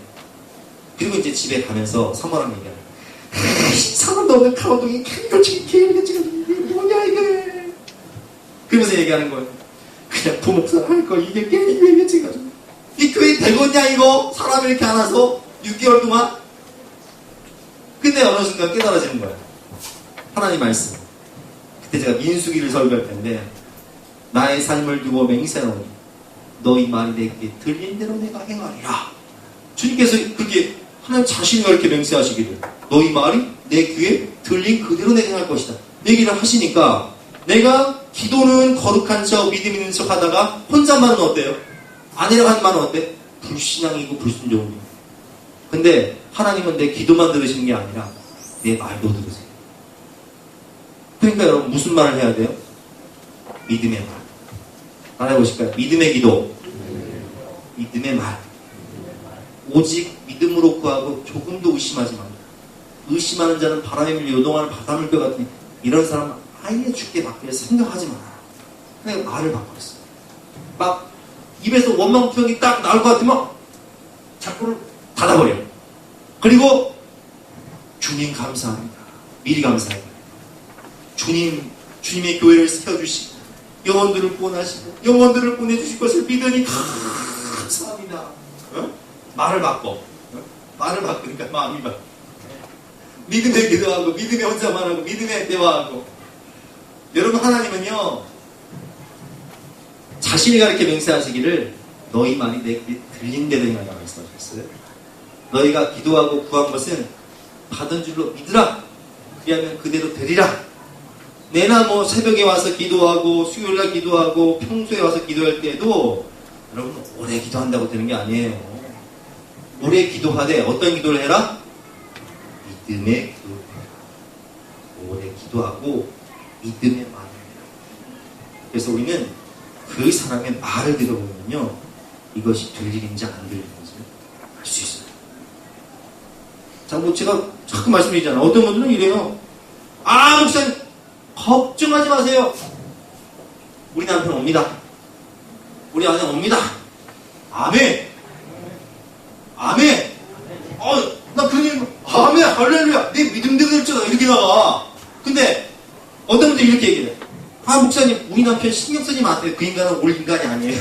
그리고 이제 집에 가면서 사모랑 얘기하는 거예요. 사모도 오늘 가오동이 개인을 지금 뭐냐 이게. 그러면서 얘기하는 거예요. 그냥 부목사를 할 거 이게 게임이에요 지금. 이 교회 되겠냐 이거? 사람이 이렇게 안 와서 6개월 동안. 근데 어느 순간 깨달아지는 거예요. 하나님 말씀. 그때 제가 민수기를 설교할 텐데, 나의 삶을 두고 맹세하노니 너희 말이 내게 들린 대로 내가 행하리라. 주님께서 그렇게 하나님 자신과 이렇게 맹세하시기를, 너희 말이 내 귀에 들린 그대로 내가 행할 것이다 얘기를 하시니까, 내가 기도는 거룩한 척 믿음 있는 척 하다가 혼자만은 어때요? 아니라고 하는 말은 어때? 불신앙이고 불순종이고. 근데 하나님은 내 기도만 들으시는 게 아니라 내 말도 들으세요. 그러니까 여러분 무슨 말을 해야 돼요? 믿음의 말. 말해보실까요? 믿음의 기도, 믿음의 말. 오직 믿음으로 구하고 조금도 의심하지 말고. 의심하는 자는 바람에 밀려 요동하는 바닷물 것 같으니 이런 사람은 아예 죽게 받기를 생각하지 마라. 그냥 말을 바꿔했어요. 막 입에서 원망투영이 딱 나올 것 같으면 자꾸를 닫아버려. 그리고 주님 감사합니다. 미리 감사해요. 주님의 교회를 세워주시고 영혼들을 구원하시고 영혼들을 보내주실 것을 믿으니 감사합니다. 어? 말을 바꿔. 어? 말을 바꾸니까 마음이 바뀌어. 믿음에 기도하고 믿음에 혼자만 하고 믿음에 대화하고. 여러분 하나님은요 자신이 가르쳐 맹세하시기를 너희 말이 내 귀에 들린 대로 행하라 말씀하셨어요. 너희가 기도하고 구한 것은 받은 줄로 믿으라. 그리하면 그대로 되리라. 내나 뭐 새벽에 와서 기도하고 수요일날 기도하고 평소에 와서 기도할 때도 여러분 오래 기도한다고 되는 게 아니에요. 오래 기도하되 어떤 기도를 해라? 믿음의 기도. 오래 기도하고 믿음의 말을 해라. 그래서 우리는 그 사람의 말을 들어보면요 이것이 들리는지 안 들리는지 알 수 있어요. 자, 뭐 제가 자꾸 말씀드리잖아요. 어떤 분들은 이래요. 아 목사님 걱정하지 마세요. 우리 남편 옵니다. 우리 아내 옵니다. 아멘. 아멘. 나 그런 일, 아멘, 할렐루야. 내 믿음대로 될잖아. 이렇게 나와. 근데 어떤 분들이 이렇게 얘기해요. 아 목사님 우리 남편 신경 쓰지 마세요. 그 인간은 올 인간이 아니에요.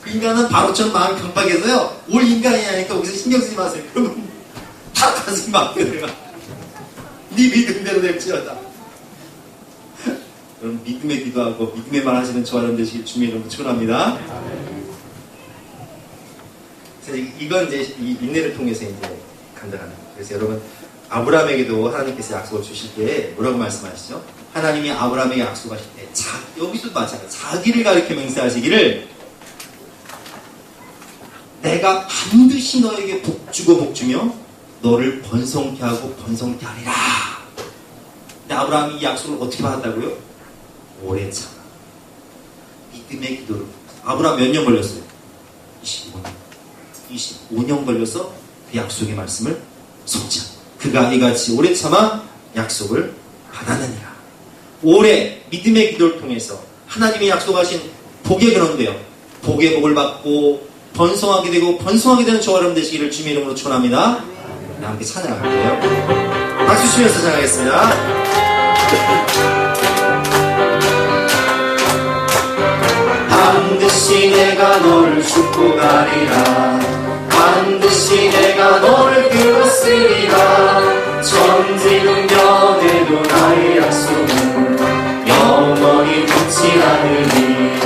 그 인간은 바로처럼 마음이 강박해서요 올 인간이 아니니까 거기서 신경 쓰지 마세요. 그러면 다 가슴이 막혀요. 네 믿음대로 될지어다. 여러분 믿음의 기도하고 믿음의 말 하시는 저와 여러분 되시길 주님의 이름으로 축원합니다. 그래서 이건 이제 이 인내를 통해서 이제 간다는 거예요. 그래서 여러분 아브라함에게도 하나님께서 약속을 주실 때 뭐라고 말씀하시죠? 하나님이 아브라함에게 약속하실 때 여기서도 마찬가지로 자기를 가리켜 맹세하시기를 내가 반드시 너에게 복주고 복주며 너를 번성케 하고 번성케 하리라. 근데 아브라함이 이 약속을 어떻게 받았다고요? 오래 참아. 믿음의 기도를. 아브라함 몇 년 걸렸어요? 25년. 25년 걸려서 그 약속의 말씀을 속지 않고 그가 이같이 오래 참아 약속을 받았느니라. 오래 믿음의 기도를 통해서 하나님이 약속하신 복의 그런데요 복의 복을 받고 번성하게 되고 번성하게 되는 저와 여러분 되시기를 주님의 이름으로 축원합니다. 함께 찬양할게요. 박수 치면서 찬양하겠습니다. 반드시 내가 너를 축복하리라. 반드시 내가 너를 그었으리라. 천지능변에도 나의 약속은 영원히 묻지 않으니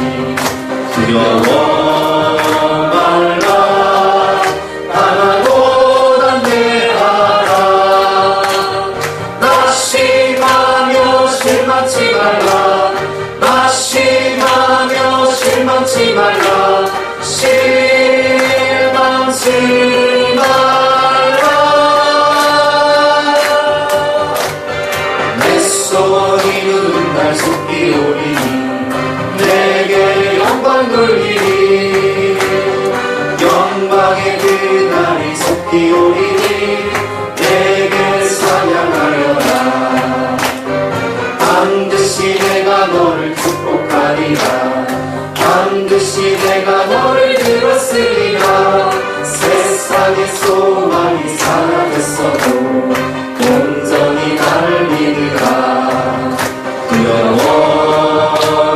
두려워 말라. 하나도 담대하라. 낙심하며 실망치 말라. 낙심하며 실망치 말라. 실망치 말라. 세상의 소망이 사라졌어도 온전히 날 믿으라. 두려워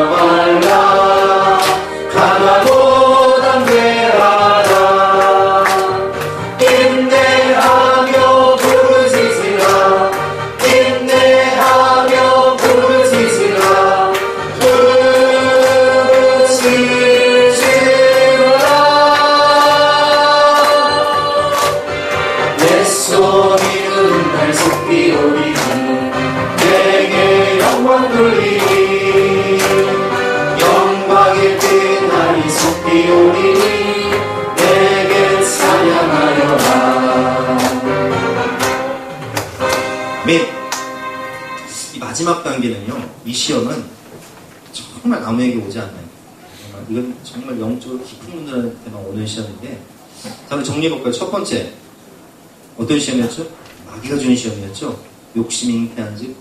말라. 가나보단 괴하라. 인내하며 부르짖으라. 인내하며 부르짖으라. 내 소리는 날 속비오리니 내게 영광 돌리니 영광의 그날이 속비오리니 내게 찬양하여라. 이 마지막 단계는요, 이 시험은 정말 아무에게 오지 않나요? 이건 정말 영적으로 깊은 분들한테만 오는 시험인데, 자, 우리 정리해볼까요? 첫 번째, 어떤 시험이었죠? 마귀가 주는 시험이었죠. 욕심이 잉태한 즉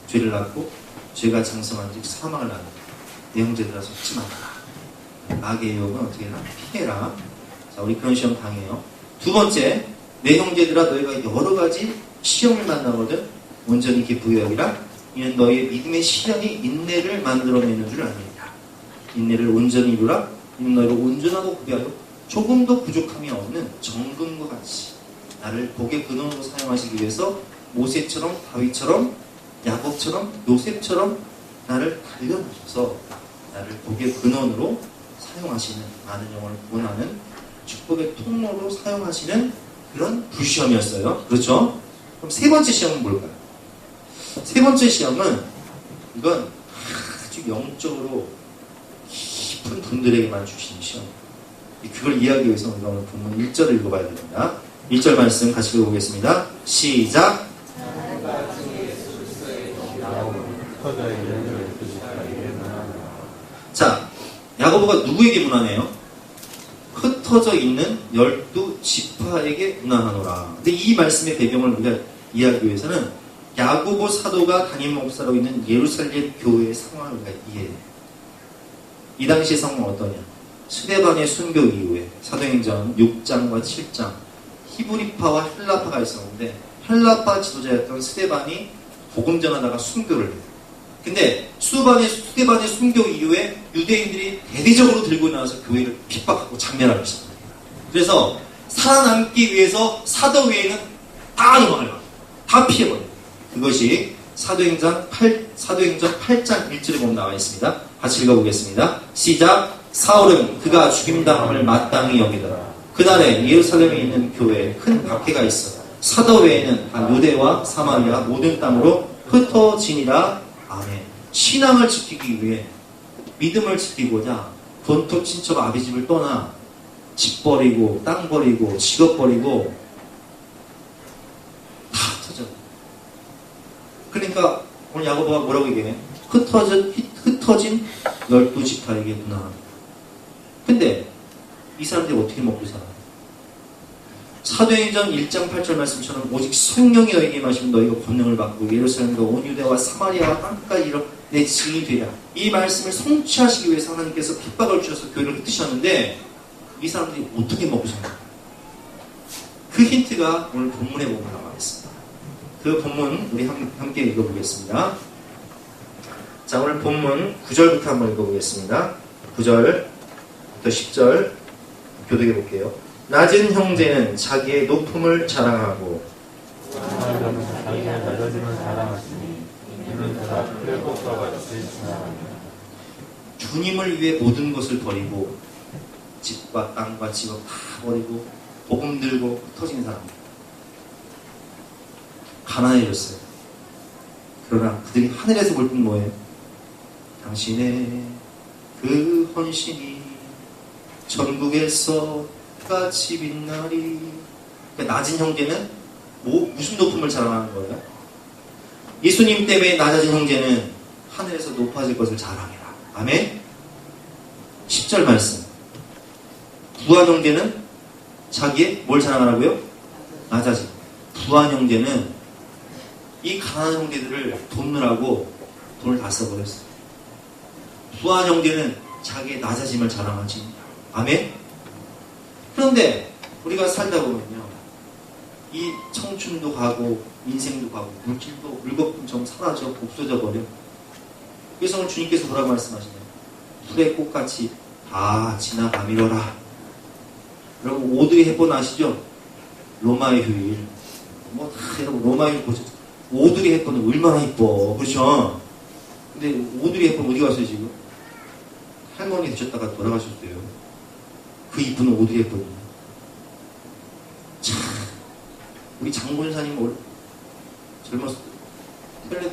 죄를 낳고, 죄가 장성한 즉 사망을 낳는. 내 형제들아 속지 말아라. 마귀의 유혹은 어떻게 해라? 피해라. 자, 우리 그런 시험 당해요. 두 번째, 내 형제들아 너희가 여러 가지 시험을 만나거든 온전히 기쁘게 여기라. 이는 너희의 믿음의 시련이 인내를 만들어내는 줄 아니라. 인내를 온전히 이루라. 이는 너희를 온전하고 구비하여 조금도 부족함이 없는 정금과 같이 나를 복의 근원으로 사용하시기 위해서 모세처럼 다윗처럼 야곱처럼 요셉처럼 나를 단련하셔서 나를 복의 근원으로 사용하시는, 많은 영혼을 구원하는 축복의 통로로 사용하시는 그런 불시험이었어요. 그렇죠? 그럼 세 번째 시험은 뭘까요? 세 번째 시험은, 이건 아주 영적으로 깊은 분들에게만 주시는 시험. 그걸 이해하기 위해서 우리가 오늘 본문 1절을 읽어봐야 됩니다. 1절 말씀 같이 읽어보겠습니다. 시작! 자, 야고보가 누구에게 문안해요? 흩어져 있는 12지파에게 문안하노라. 근데 이 말씀의 배경을 우리가 이해하기 위해서는 야고보 사도가 담임 목사로 있는 예루살렘 교회의 상황을 우리가 이해해요. 이 당시의 상황은 어떠냐? 스데반의 순교 이후에 사도행전 6장과 7장 히브리파와 헬라파가 있었는데, 헬라파 지도자였던 스데반이 복음 전하다가 순교를 해요. 근데 스데반의 순교 이후에 유대인들이 대대적으로 들고 나와서 교회를 핍박하고 장멸하기 시작합니다. 그래서 살아남기 위해서 사도 외에는 다 도망을 가요. 다 피해버려요. 그것이 사도행전 8장 1절에 보면 나와 있습니다. 같이 읽어보겠습니다. 시작! 사울은 그가 죽임당함을 마땅히 여기더라. 그날에 예루살렘에 있는 교회에 큰 박해가 있어 사도 외에는 다 유대와 사마리아 모든 땅으로 흩어지니라. 아멘. 신앙을 지키기 위해, 믿음을 지키고자 본토 친척 아비집을 떠나 집 버리고 땅 버리고 직업 버리고 다 흩어져. 그러니까 오늘 야고보가 뭐라고 얘기해? 흩어진 12지파에게 문안합니다. 근데 이 사람들이 어떻게 먹고 살아요? 사도행전 1장 8절 말씀처럼 오직 성령이 너에게 임하시면 너희가 권능을 받고 예루살렘과 온 유대와 사마리아와 땅까지 이르러 내 증인이 되리라. 이 말씀을 성취하시기 위해서 하나님께서 핍박을 주셔서 교회를 흩으셨는데, 이 사람들이 어떻게 먹고 살아요? 그 힌트가 오늘 본문에 보면 나와 있습니다. 그 본문 우리 함께 읽어보겠습니다. 자, 오늘 본문 9절부터 한번 읽어보겠습니다. 9절부터 10절 교독해 볼게요. 낮은 형제는 자기의 높음을 자랑하고 자기가 낮아짐을 자랑하시니 이는 그가 풀의 꽃과 같이 지나가며 주님을 위해 모든 것을 버리고 집과 땅과 직업 다 버리고 복음 들고 흩어진 사람들, 가난해졌어요. 그러나 그들이 하늘에서 볼 뿐 뭐예요? 당신의 그 헌신이 전국에서 같이 빛나리. 그러니까 낮은 형제는 무슨 높음을 자랑하는 거예요? 예수님 때문에 낮아진 형제는 하늘에서 높아질 것을 자랑해라. 아멘. 10절 말씀. 부한 형제는 자기의 뭘 자랑하라고요? 낮아짐. 부한 형제는 이 가난한 형제들을 돕느라고 돈을 다 써버렸어요. 부한 형제는 자기의 낮아짐을 자랑하지. 아멘. 그런데 우리가 살다 보면요, 이 청춘도 가고 인생도 가고 물질도 물거품처럼 사라져 없어져 버려. 그래서 오늘 주님께서 뭐라고 말씀하시냐? 풀의 꽃같이 다 지나가미러라. 여러분 오드리 헵번 아시죠? 로마의 휴일. 뭐 다 여러분 로마의 휴일 보셨죠? 오드리 헵번은 얼마나 이뻐, 그렇죠? 근데 오드리 헵번 어디 갔어요 지금? 할머니 되셨다가 돌아가셨어요. 그 이쁜 오드리 헵번이. 참, 우리 장본사님 젊었을 때 텔레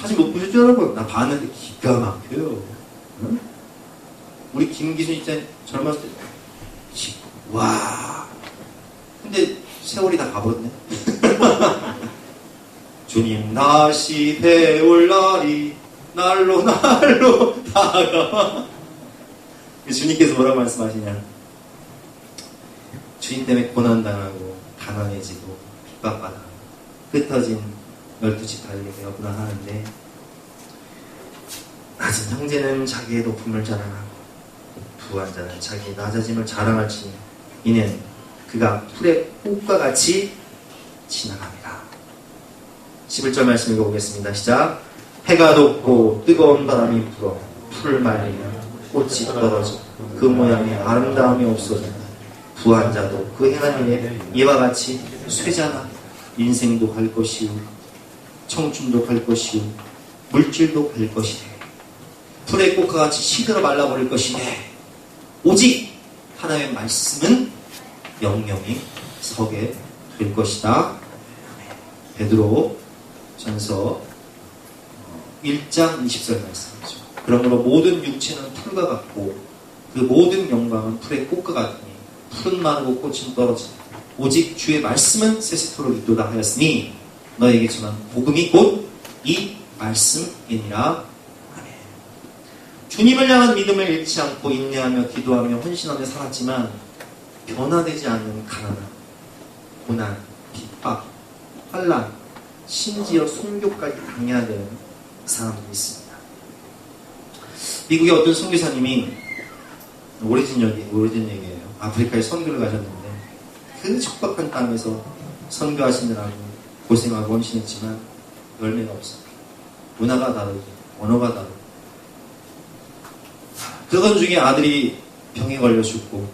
사진 못 보셨더라고요. 나 봤는데 기가 막혀요. 응? 우리 김기순 진짜 젊었을 때 와. 근데 세월이 다 가버렸네. 주님 다시 배울 날이 날로 다가와. 주님께서 뭐라고 말씀하시냐? 주님 때문에 고난당하고 가난해지고 핍박받아 흩어진 12집 달리게 되었구나 하는데, 낮은 형제는 자기의 높음을 자랑하고 부한 자는 자기의 낮아짐을 자랑할지니 이는 그가 풀의 꽃과 같이 지나갑니다. 11절 말씀 읽어보겠습니다. 시작. 해가 돋고 뜨거운 바람이 불어 풀을 말리며 꽃이 떨어져 그 모양의 아름다움이 없어진다. 부한 자도 그 행한 일에 이와 같이 쇠잖아. 인생도 갈 것이요 청춘도 갈 것이요 물질도 갈 것이네. 풀의 꽃과 같이 시들어 말라버릴 것이네. 오직 하나님의 말씀은 영영이 서게 될 것이다. 베드로 전서 1장 20절 말씀이죠. 그러므로 모든 육체는 풀과 같고 그 모든 영광은 풀의 꽃과 같으니 풀은 마르고 꽃은 떨어지니 오직 주의 말씀은 세세토록 있도다 하였으니 너에게 전한 복음이 곧 이 말씀이니라. 아멘. 주님을 향한 믿음을 잃지 않고 인내하며 기도하며 헌신하며 살았지만 변화되지 않는 가난함, 고난, 핍박, 환난, 심지어 순교까지 당해야 되는 사람들이 있습니다. 미국의 어떤 선교사님이 오래전 얘기예요. 아프리카에 선교를 가셨는데 그 척박한 땅에서 선교하시느라고 고생하고 헌신했지만 열매가 없어요. 문화가 다르고 언어가 다르고. 그러던 중에 아들이 병에 걸려 죽고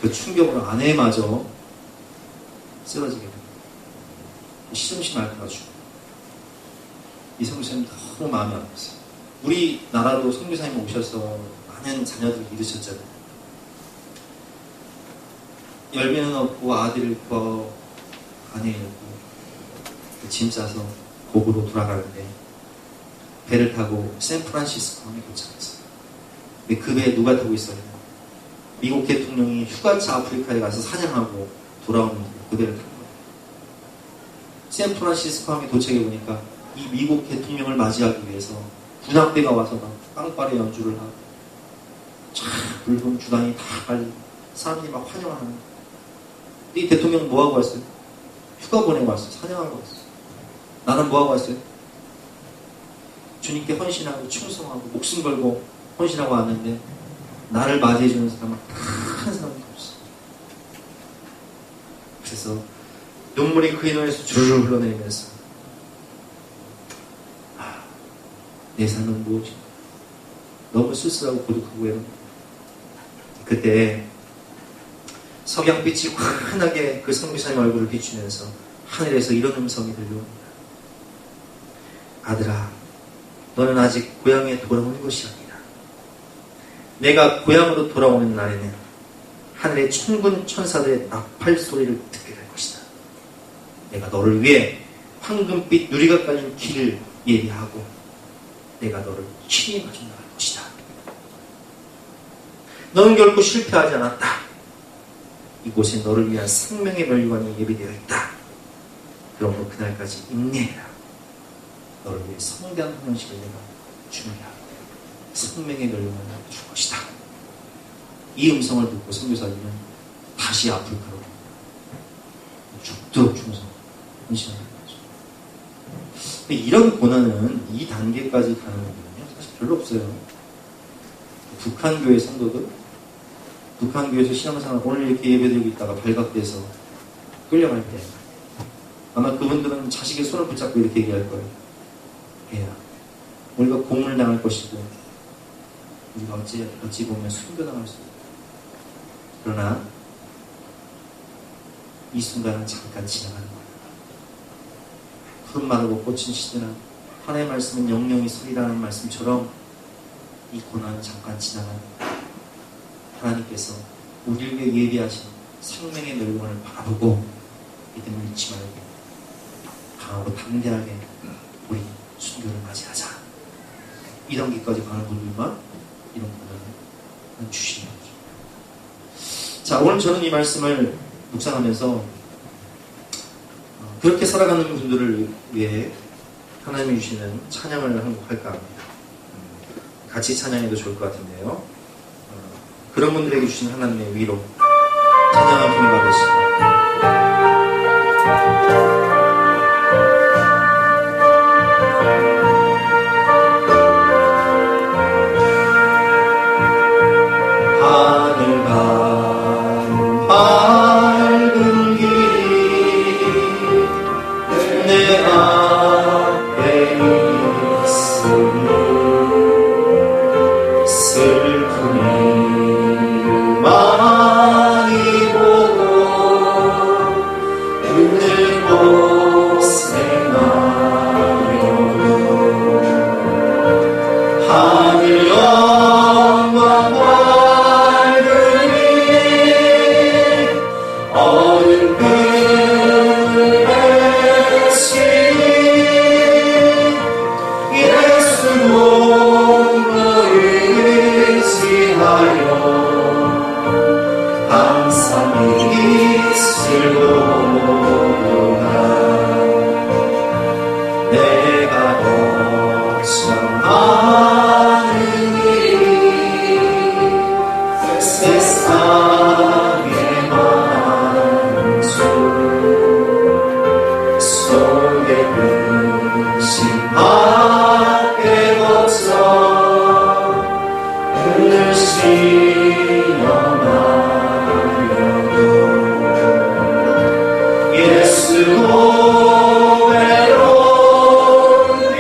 그 충격으로 아내마저 쓰러지게 됩니다. 시정신 앓다가 죽고. 이 선교사님 너무 마음이 아팠어요. 우리나라도 선교사님 오셔서 많은 자녀들을 잃으셨잖아요. 열매는 없고 아들을 잃고 아내 잃고 짐 싸서 고국으로 돌아가는데 배를 타고 샌프란시스코에 도착했어요. 근데 그 배에 누가 타고 있어요? 미국 대통령이 휴가차 아프리카에 가서 사냥하고 돌아오는 그 배를 탄 거예요. 샌프란시스코에 도착해 보니까 이 미국 대통령을 맞이하기 위해서 군함대가 와서 막 빵빠레 연주를 하고 참 붉은 주단이 다 깔리고 사람들이 막 환영하는. 이 대통령 뭐하고 왔어요? 휴가 보내고 왔어요. 사냥하고 왔어요. 나는 뭐하고 왔어요? 주님께 헌신하고 충성하고 목숨 걸고 헌신하고 왔는데 나를 맞이해주는 사람은 한 사람도 없어. 그래서 눈물이 그의 눈에서 주르르 흘러내리면서 내 삶은 무엇인가? 너무 쓸쓸하고 고독하고 외롭다. 그때 석양빛이 환하게 그 선교사님 얼굴을 비추면서 하늘에서 이런 음성이 들려옵니다. 아들아, 너는 아직 고향에 돌아오는 것이 아니다. 내가 고향으로 돌아오는 날에는 하늘의 천군 천사들의 나팔 소리를 듣게 될 것이다. 내가 너를 위해 황금빛 유리가 깔린 길을 예비하고 내가 너를 친히 마주 나갈 것이다. 너는 결코 실패하지 않았다. 이곳에 너를 위한 생명의 멸류관이 예비되어 있다. 그러므로 그날까지 인내해라. 너를 위해 성대한 헌신을 내가 준비하고 생명의 멸류관을 줄 것이다. 이 음성을 듣고 선교사님은 다시 아프리카로 죽도록 충성 헌신을 하는 거죠. 이런 고난은 이 단계까지 가는 거거든요. 사실 별로 없어요. 북한 교회 성도들 북한교회에서 신앙생활 오늘 이렇게 예배드리고 있다가 발각돼서 끌려갈 때 아마 그분들은 자식의 손을 붙잡고 이렇게 얘기할 거예요. 얘야, 우리가 고문을 당할 것이고 우리가 어찌 보면 순교당할 수 있다. 그러나 이 순간은 잠깐 지나가는 거예요. 푸른 마르고 꽃은 시드나 하나님의 말씀은 영영이 서리라는 말씀처럼 이 고난은 잠깐 지나가는 거예요. 하나님께서 우리에게 예비하신 생명의 멸망을 바라보고 믿음을 잃지 말고 강하고 담대하게 우리 순교를 맞이하자. 이런 길까지 가는 분들만 이런 고난을 주시는 거죠. 자, 오늘 저는 이 말씀을 묵상하면서 그렇게 살아가는 분들을 위해 하나님이 주시는 찬양을 한 곡 할까 합니다. 같이 찬양해도 좋을 것 같은데요. 그런 분들에게 주신 하나님의 위로 찬양을 통해 받으시고 하늘 가는 밝은 길이 내 앞에 있으니 슬픔이 많이 보고 늘 고생하여도 하늘 영광 밝으니 어느 그의 신이 예수 몸으로 의지하여 항상 있을 도다. 내가 거쳐가는 길이 세상의 많은 주 속에 근심하게 거쳐 늘 시험하여도 예수 외로운 길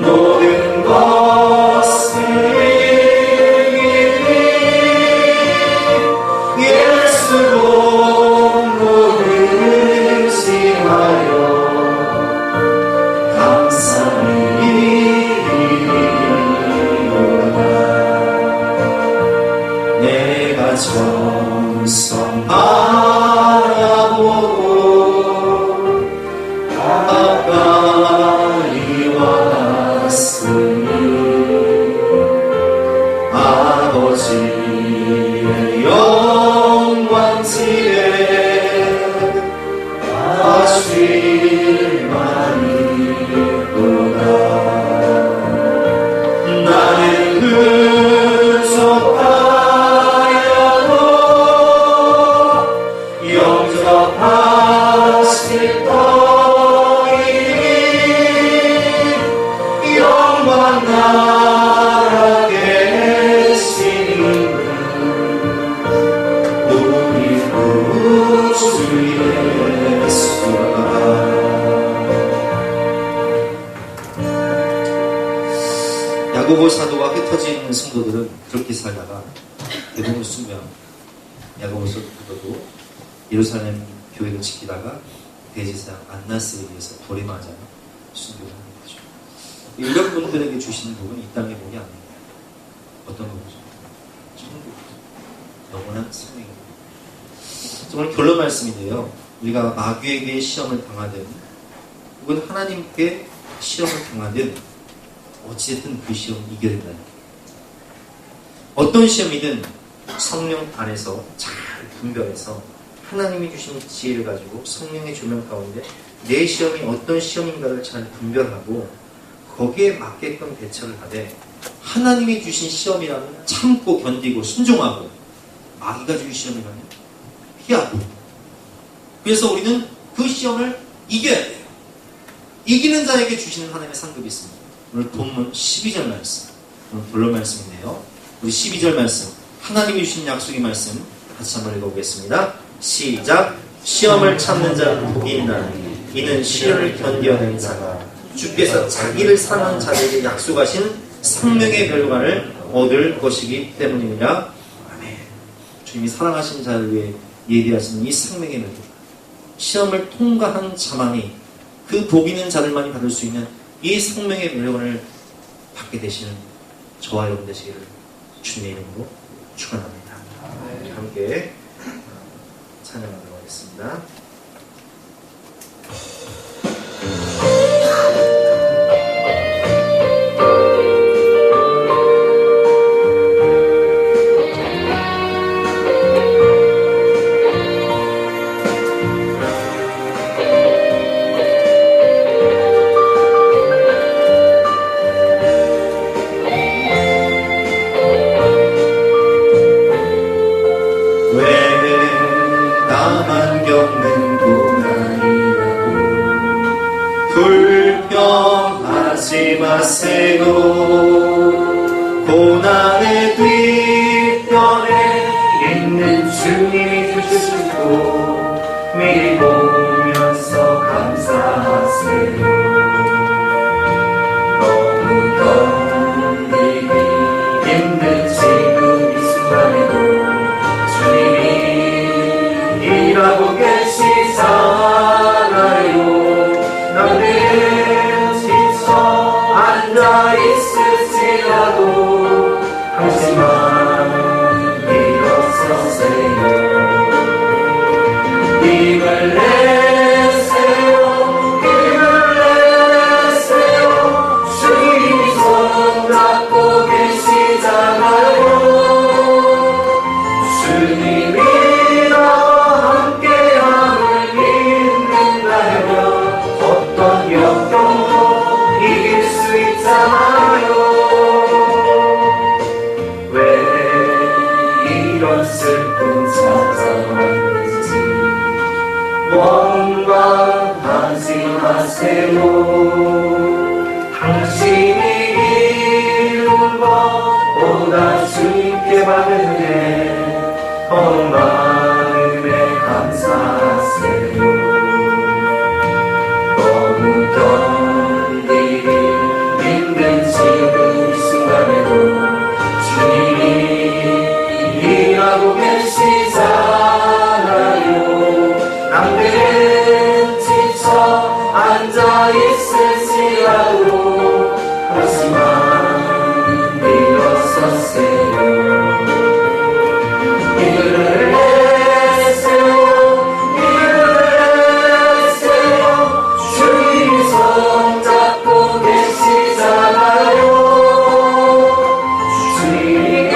모든 것을 이기니 예수 몸으로 의지하여 감사히 내가 정성 바라보고 가까이 왔으니 아버지의 영광지에 아실만이로다. 나는 부족하여도 영접하실 터이니 영광 나라 계시는 우리 구주 예수가. 야고보 사도가 흩어져 있는 성도들은 그렇게 살다가 대부분 순교합니다. 야고보 사도도 예루살렘 교회를 지키다가 대제사장 안나스에 의해서 돌에 맞아 순교를 하는 거죠. 이런 분들에게 주시는 복은 이 땅의 복이 아닙니다. 어떤 복이죠? 천국. 영원한 생명입니다. 정말 결론 말씀인데요. 우리가 마귀에게 시험을 당하든 혹은 하나님께 시험을 당하든 어찌됐든 그 시험을 이겨야 된다. 어떤 시험이든 성령 안에서 잘 분별해서 하나님이 주신 지혜를 가지고 성령의 조명 가운데 내 시험이 어떤 시험인가를 잘 분별하고 거기에 맞게끔 대처를 하되 하나님이 주신 시험이라면 참고 견디고 순종하고 마귀가 주신 시험이라면 피하고 그래서 우리는 그 시험을 이겨야 돼요. 이기는 자에게 주시는 하나님의 상급이 있습니다. 오늘 본문 12절 말씀 오늘 본론 말씀인데요. 우리 12절 말씀, 하나님이 주신 약속의 말씀 같이 한번 읽어보겠습니다. 시작. 시험을 참는 자는 복이 있나니 이는 시련을 견뎌낸 자가 주께서 자기를 사랑하는 자들에게 약속하신 생명의 멸관을 얻을 것이기 때문입니다. 아멘. 주님이 사랑하신 자를 위해 예비하신 이 생명의 멸관, 시험을 통과한 자만이, 그 복 있는 자들만이 받을 수 있는 이 생명의 멸관을 받게 되시는 저와 여러분 되시기를 주님의 이름으로 축원합니다. 함께 찬양하도록 하겠습니다. 마세요. 고난의 뒤편에 있는 주님이 주시고 미리 보면서 감사하세요. 너무 견디기 힘든 지금 이 순간에도 주님이 일하고 계시잖아요. 나는 앉아있을지라도 당신만 일어서세요. 힘을 내세요. 힘을 내세요. 주님이 손잡고 계시잖아요. 주님이 나와 함께함을 믿는다면 어떤 역경도 이길 수 있잖아요. 왜 이런 슬픔 찾아왔는지 원망하지 마세요. 당신이 이룬 것보다 주님께 받은 게 더 많음에 감사하세요. 너무 견디기 힘든 지금 이 순간에도 주님이 일하고 계시잖아요. 남들은 지쳐 앉아있을지라도 하지만 일어서세요. 힘을 내세요. 힘을 내세요. 주님이 손잡고 계시잖아요. 주님이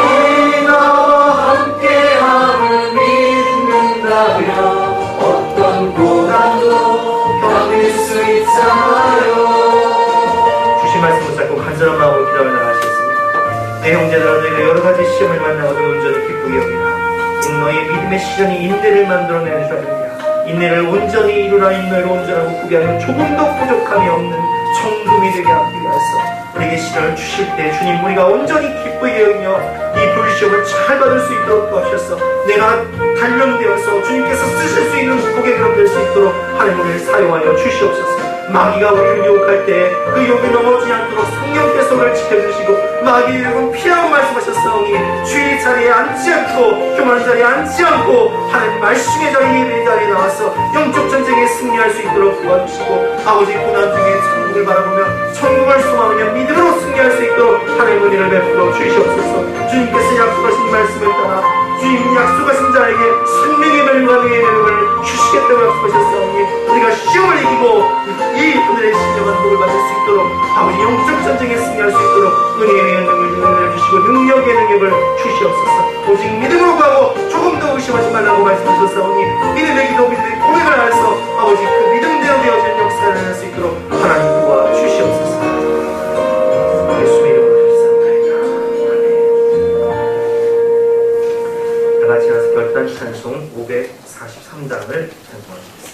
나와 함께함을 믿는다면 어떤 고난도 견딜 수 있잖아요. 주신 말씀 붙잡고 간절한 마음으로 기도를 나가시겠습니다. 내 형제들아, 너희가 여러 가지 시험을 만나거든 온전히 기쁘게 여기라. 너희의 믿음의 시련이 인내를 만들어내는 줄 알느냐. 인내를 온전히 이루라. 인내를 온전하고 구비하여 조금도 부족함이 없는 청금이 되게 하기 위해서 우리에게 시련을 주실 때 주님, 우리가 온전히 기쁘게 여기며 이 불시험을 잘 받을 수 있도록 도와주셔서 내가 단련되어서 주님께서 쓰실 수 있는 복의 그릇 될 수 있도록 하나님을 사용하여 주시옵소서. 마귀가 우리를 유혹할 때 그 유혹에 넘어지지 않도록 성령께서 우리를 지켜주시고, 마귀의 유혹은 피라고 말씀하셨사오니 주의 자리에 앉지 않고 교만 자리에 앉지 않고 하나님 말씀의 자리에, 예배의 자리에 나와서 영적 전쟁에 승리할 수 있도록 도와주시고, 아버지 고난 중에 천국을 바라보며 천국을 소망하며 믿음으로 승리할 수 있도록 하나님 은혜를 베풀어 주시옵소서. 주님께서 약속하신 말씀을 따라 주님 약속하신 자에게 생명의 멸관의 이름을 주시겠다고 약속하셨사오니 우리가 시험을 이기고 이 하늘의 신령한 복을 받을 수 있도록, 아버지 영적 전쟁에 승리할 수 있도록 은혜의 능력을 주시고 능력의 능력을 주시옵소서. 오직 믿음으로 가고 조금 더 의심하지 말라고 말씀하셨사오니 믿음의 기도, 믿음의 고백을 하여서 아버지 그 믿음대로 되어지는 역사를 할 수 있도록 하나님 도와주시옵소서. 예수의 이름으로 기도합니다. 아멘. 다 같이 가서 결단 찬송 543단을 찬송하겠습니다.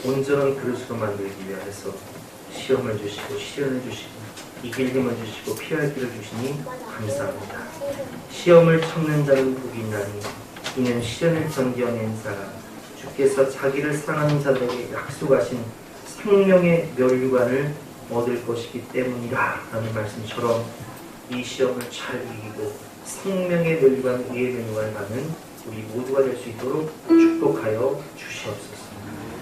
온전한 그릇으로 만들기 위하여서 시험을 주시고 시련을 주시고 이길 힘을 주시고 피할 길을 주시니 감사합니다. 시험을 참는 자는 복이 있나니 이는 시련을 견뎌낸 사람, 주께서 자기를 사랑하는 자들에게 약속하신 생명의 멸류관을 얻을 것이기 때문이라 라는 말씀처럼 이 시험을 잘 이기고 생명의 멸류관, 의의 멸류관을 받는 우리 모두가 될 수 있도록 축복하여 주시옵소서.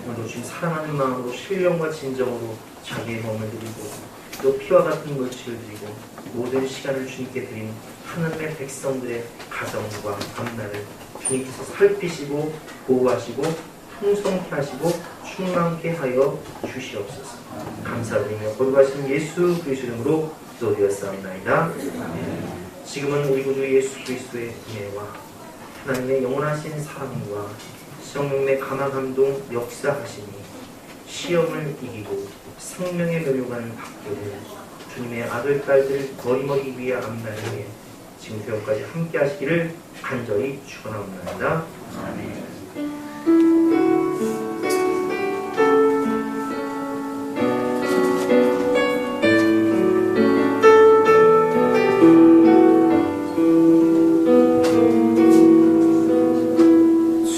오늘도 주님 사랑하는 마음으로 신령과 진정으로 자기의 몸을 드리고 또 피와 같은 물질을 드리고 모든 시간을 주님께 드린 하나님의 백성들의 가정과 앞날을 주님께서 살피시고 보호하시고 풍성케 하시고 충만케 하여 주시옵소서. 감사드리며 거룩하신 예수 그리스도 이름으로 기도드렸사옵나이다. 지금은 우리 구주 예수 그리스도의 은혜와 하나님의 영원하신 사랑과 성령의 감화감동 역사하시니 시험을 이기고 생명의 멸류관을 받게 될 주님의 아들, 딸들 머리머리 위에 앞날에 지금 배움까지 함께 하시기를 간절히 축원하옵나이다. 아멘.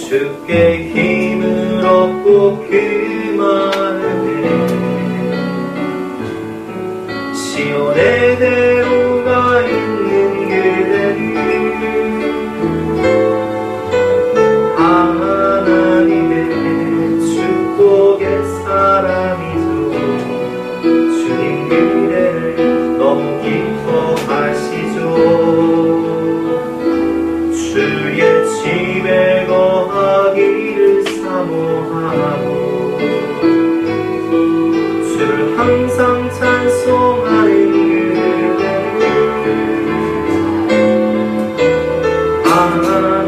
주께 힘을 얻고 그만해 시온의 대로가 있는 그대는 하나님의 축복의 사람이죠. 주님 그대를 너무 기뻐하시죠. 주의 집에 거하기를 사모하고 주를 항상 찬송하는 그대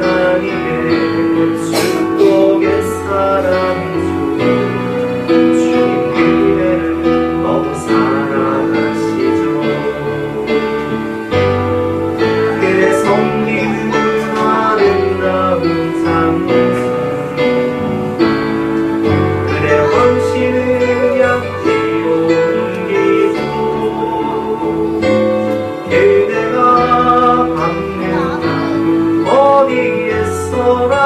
하나님의 축복의 사람이죠. 주님 그대를 너무 사랑하시죠. 그대 섬기는 아름다운 삶 그대 헌신을 양지로 옮기고 그대가 받는 어디에서라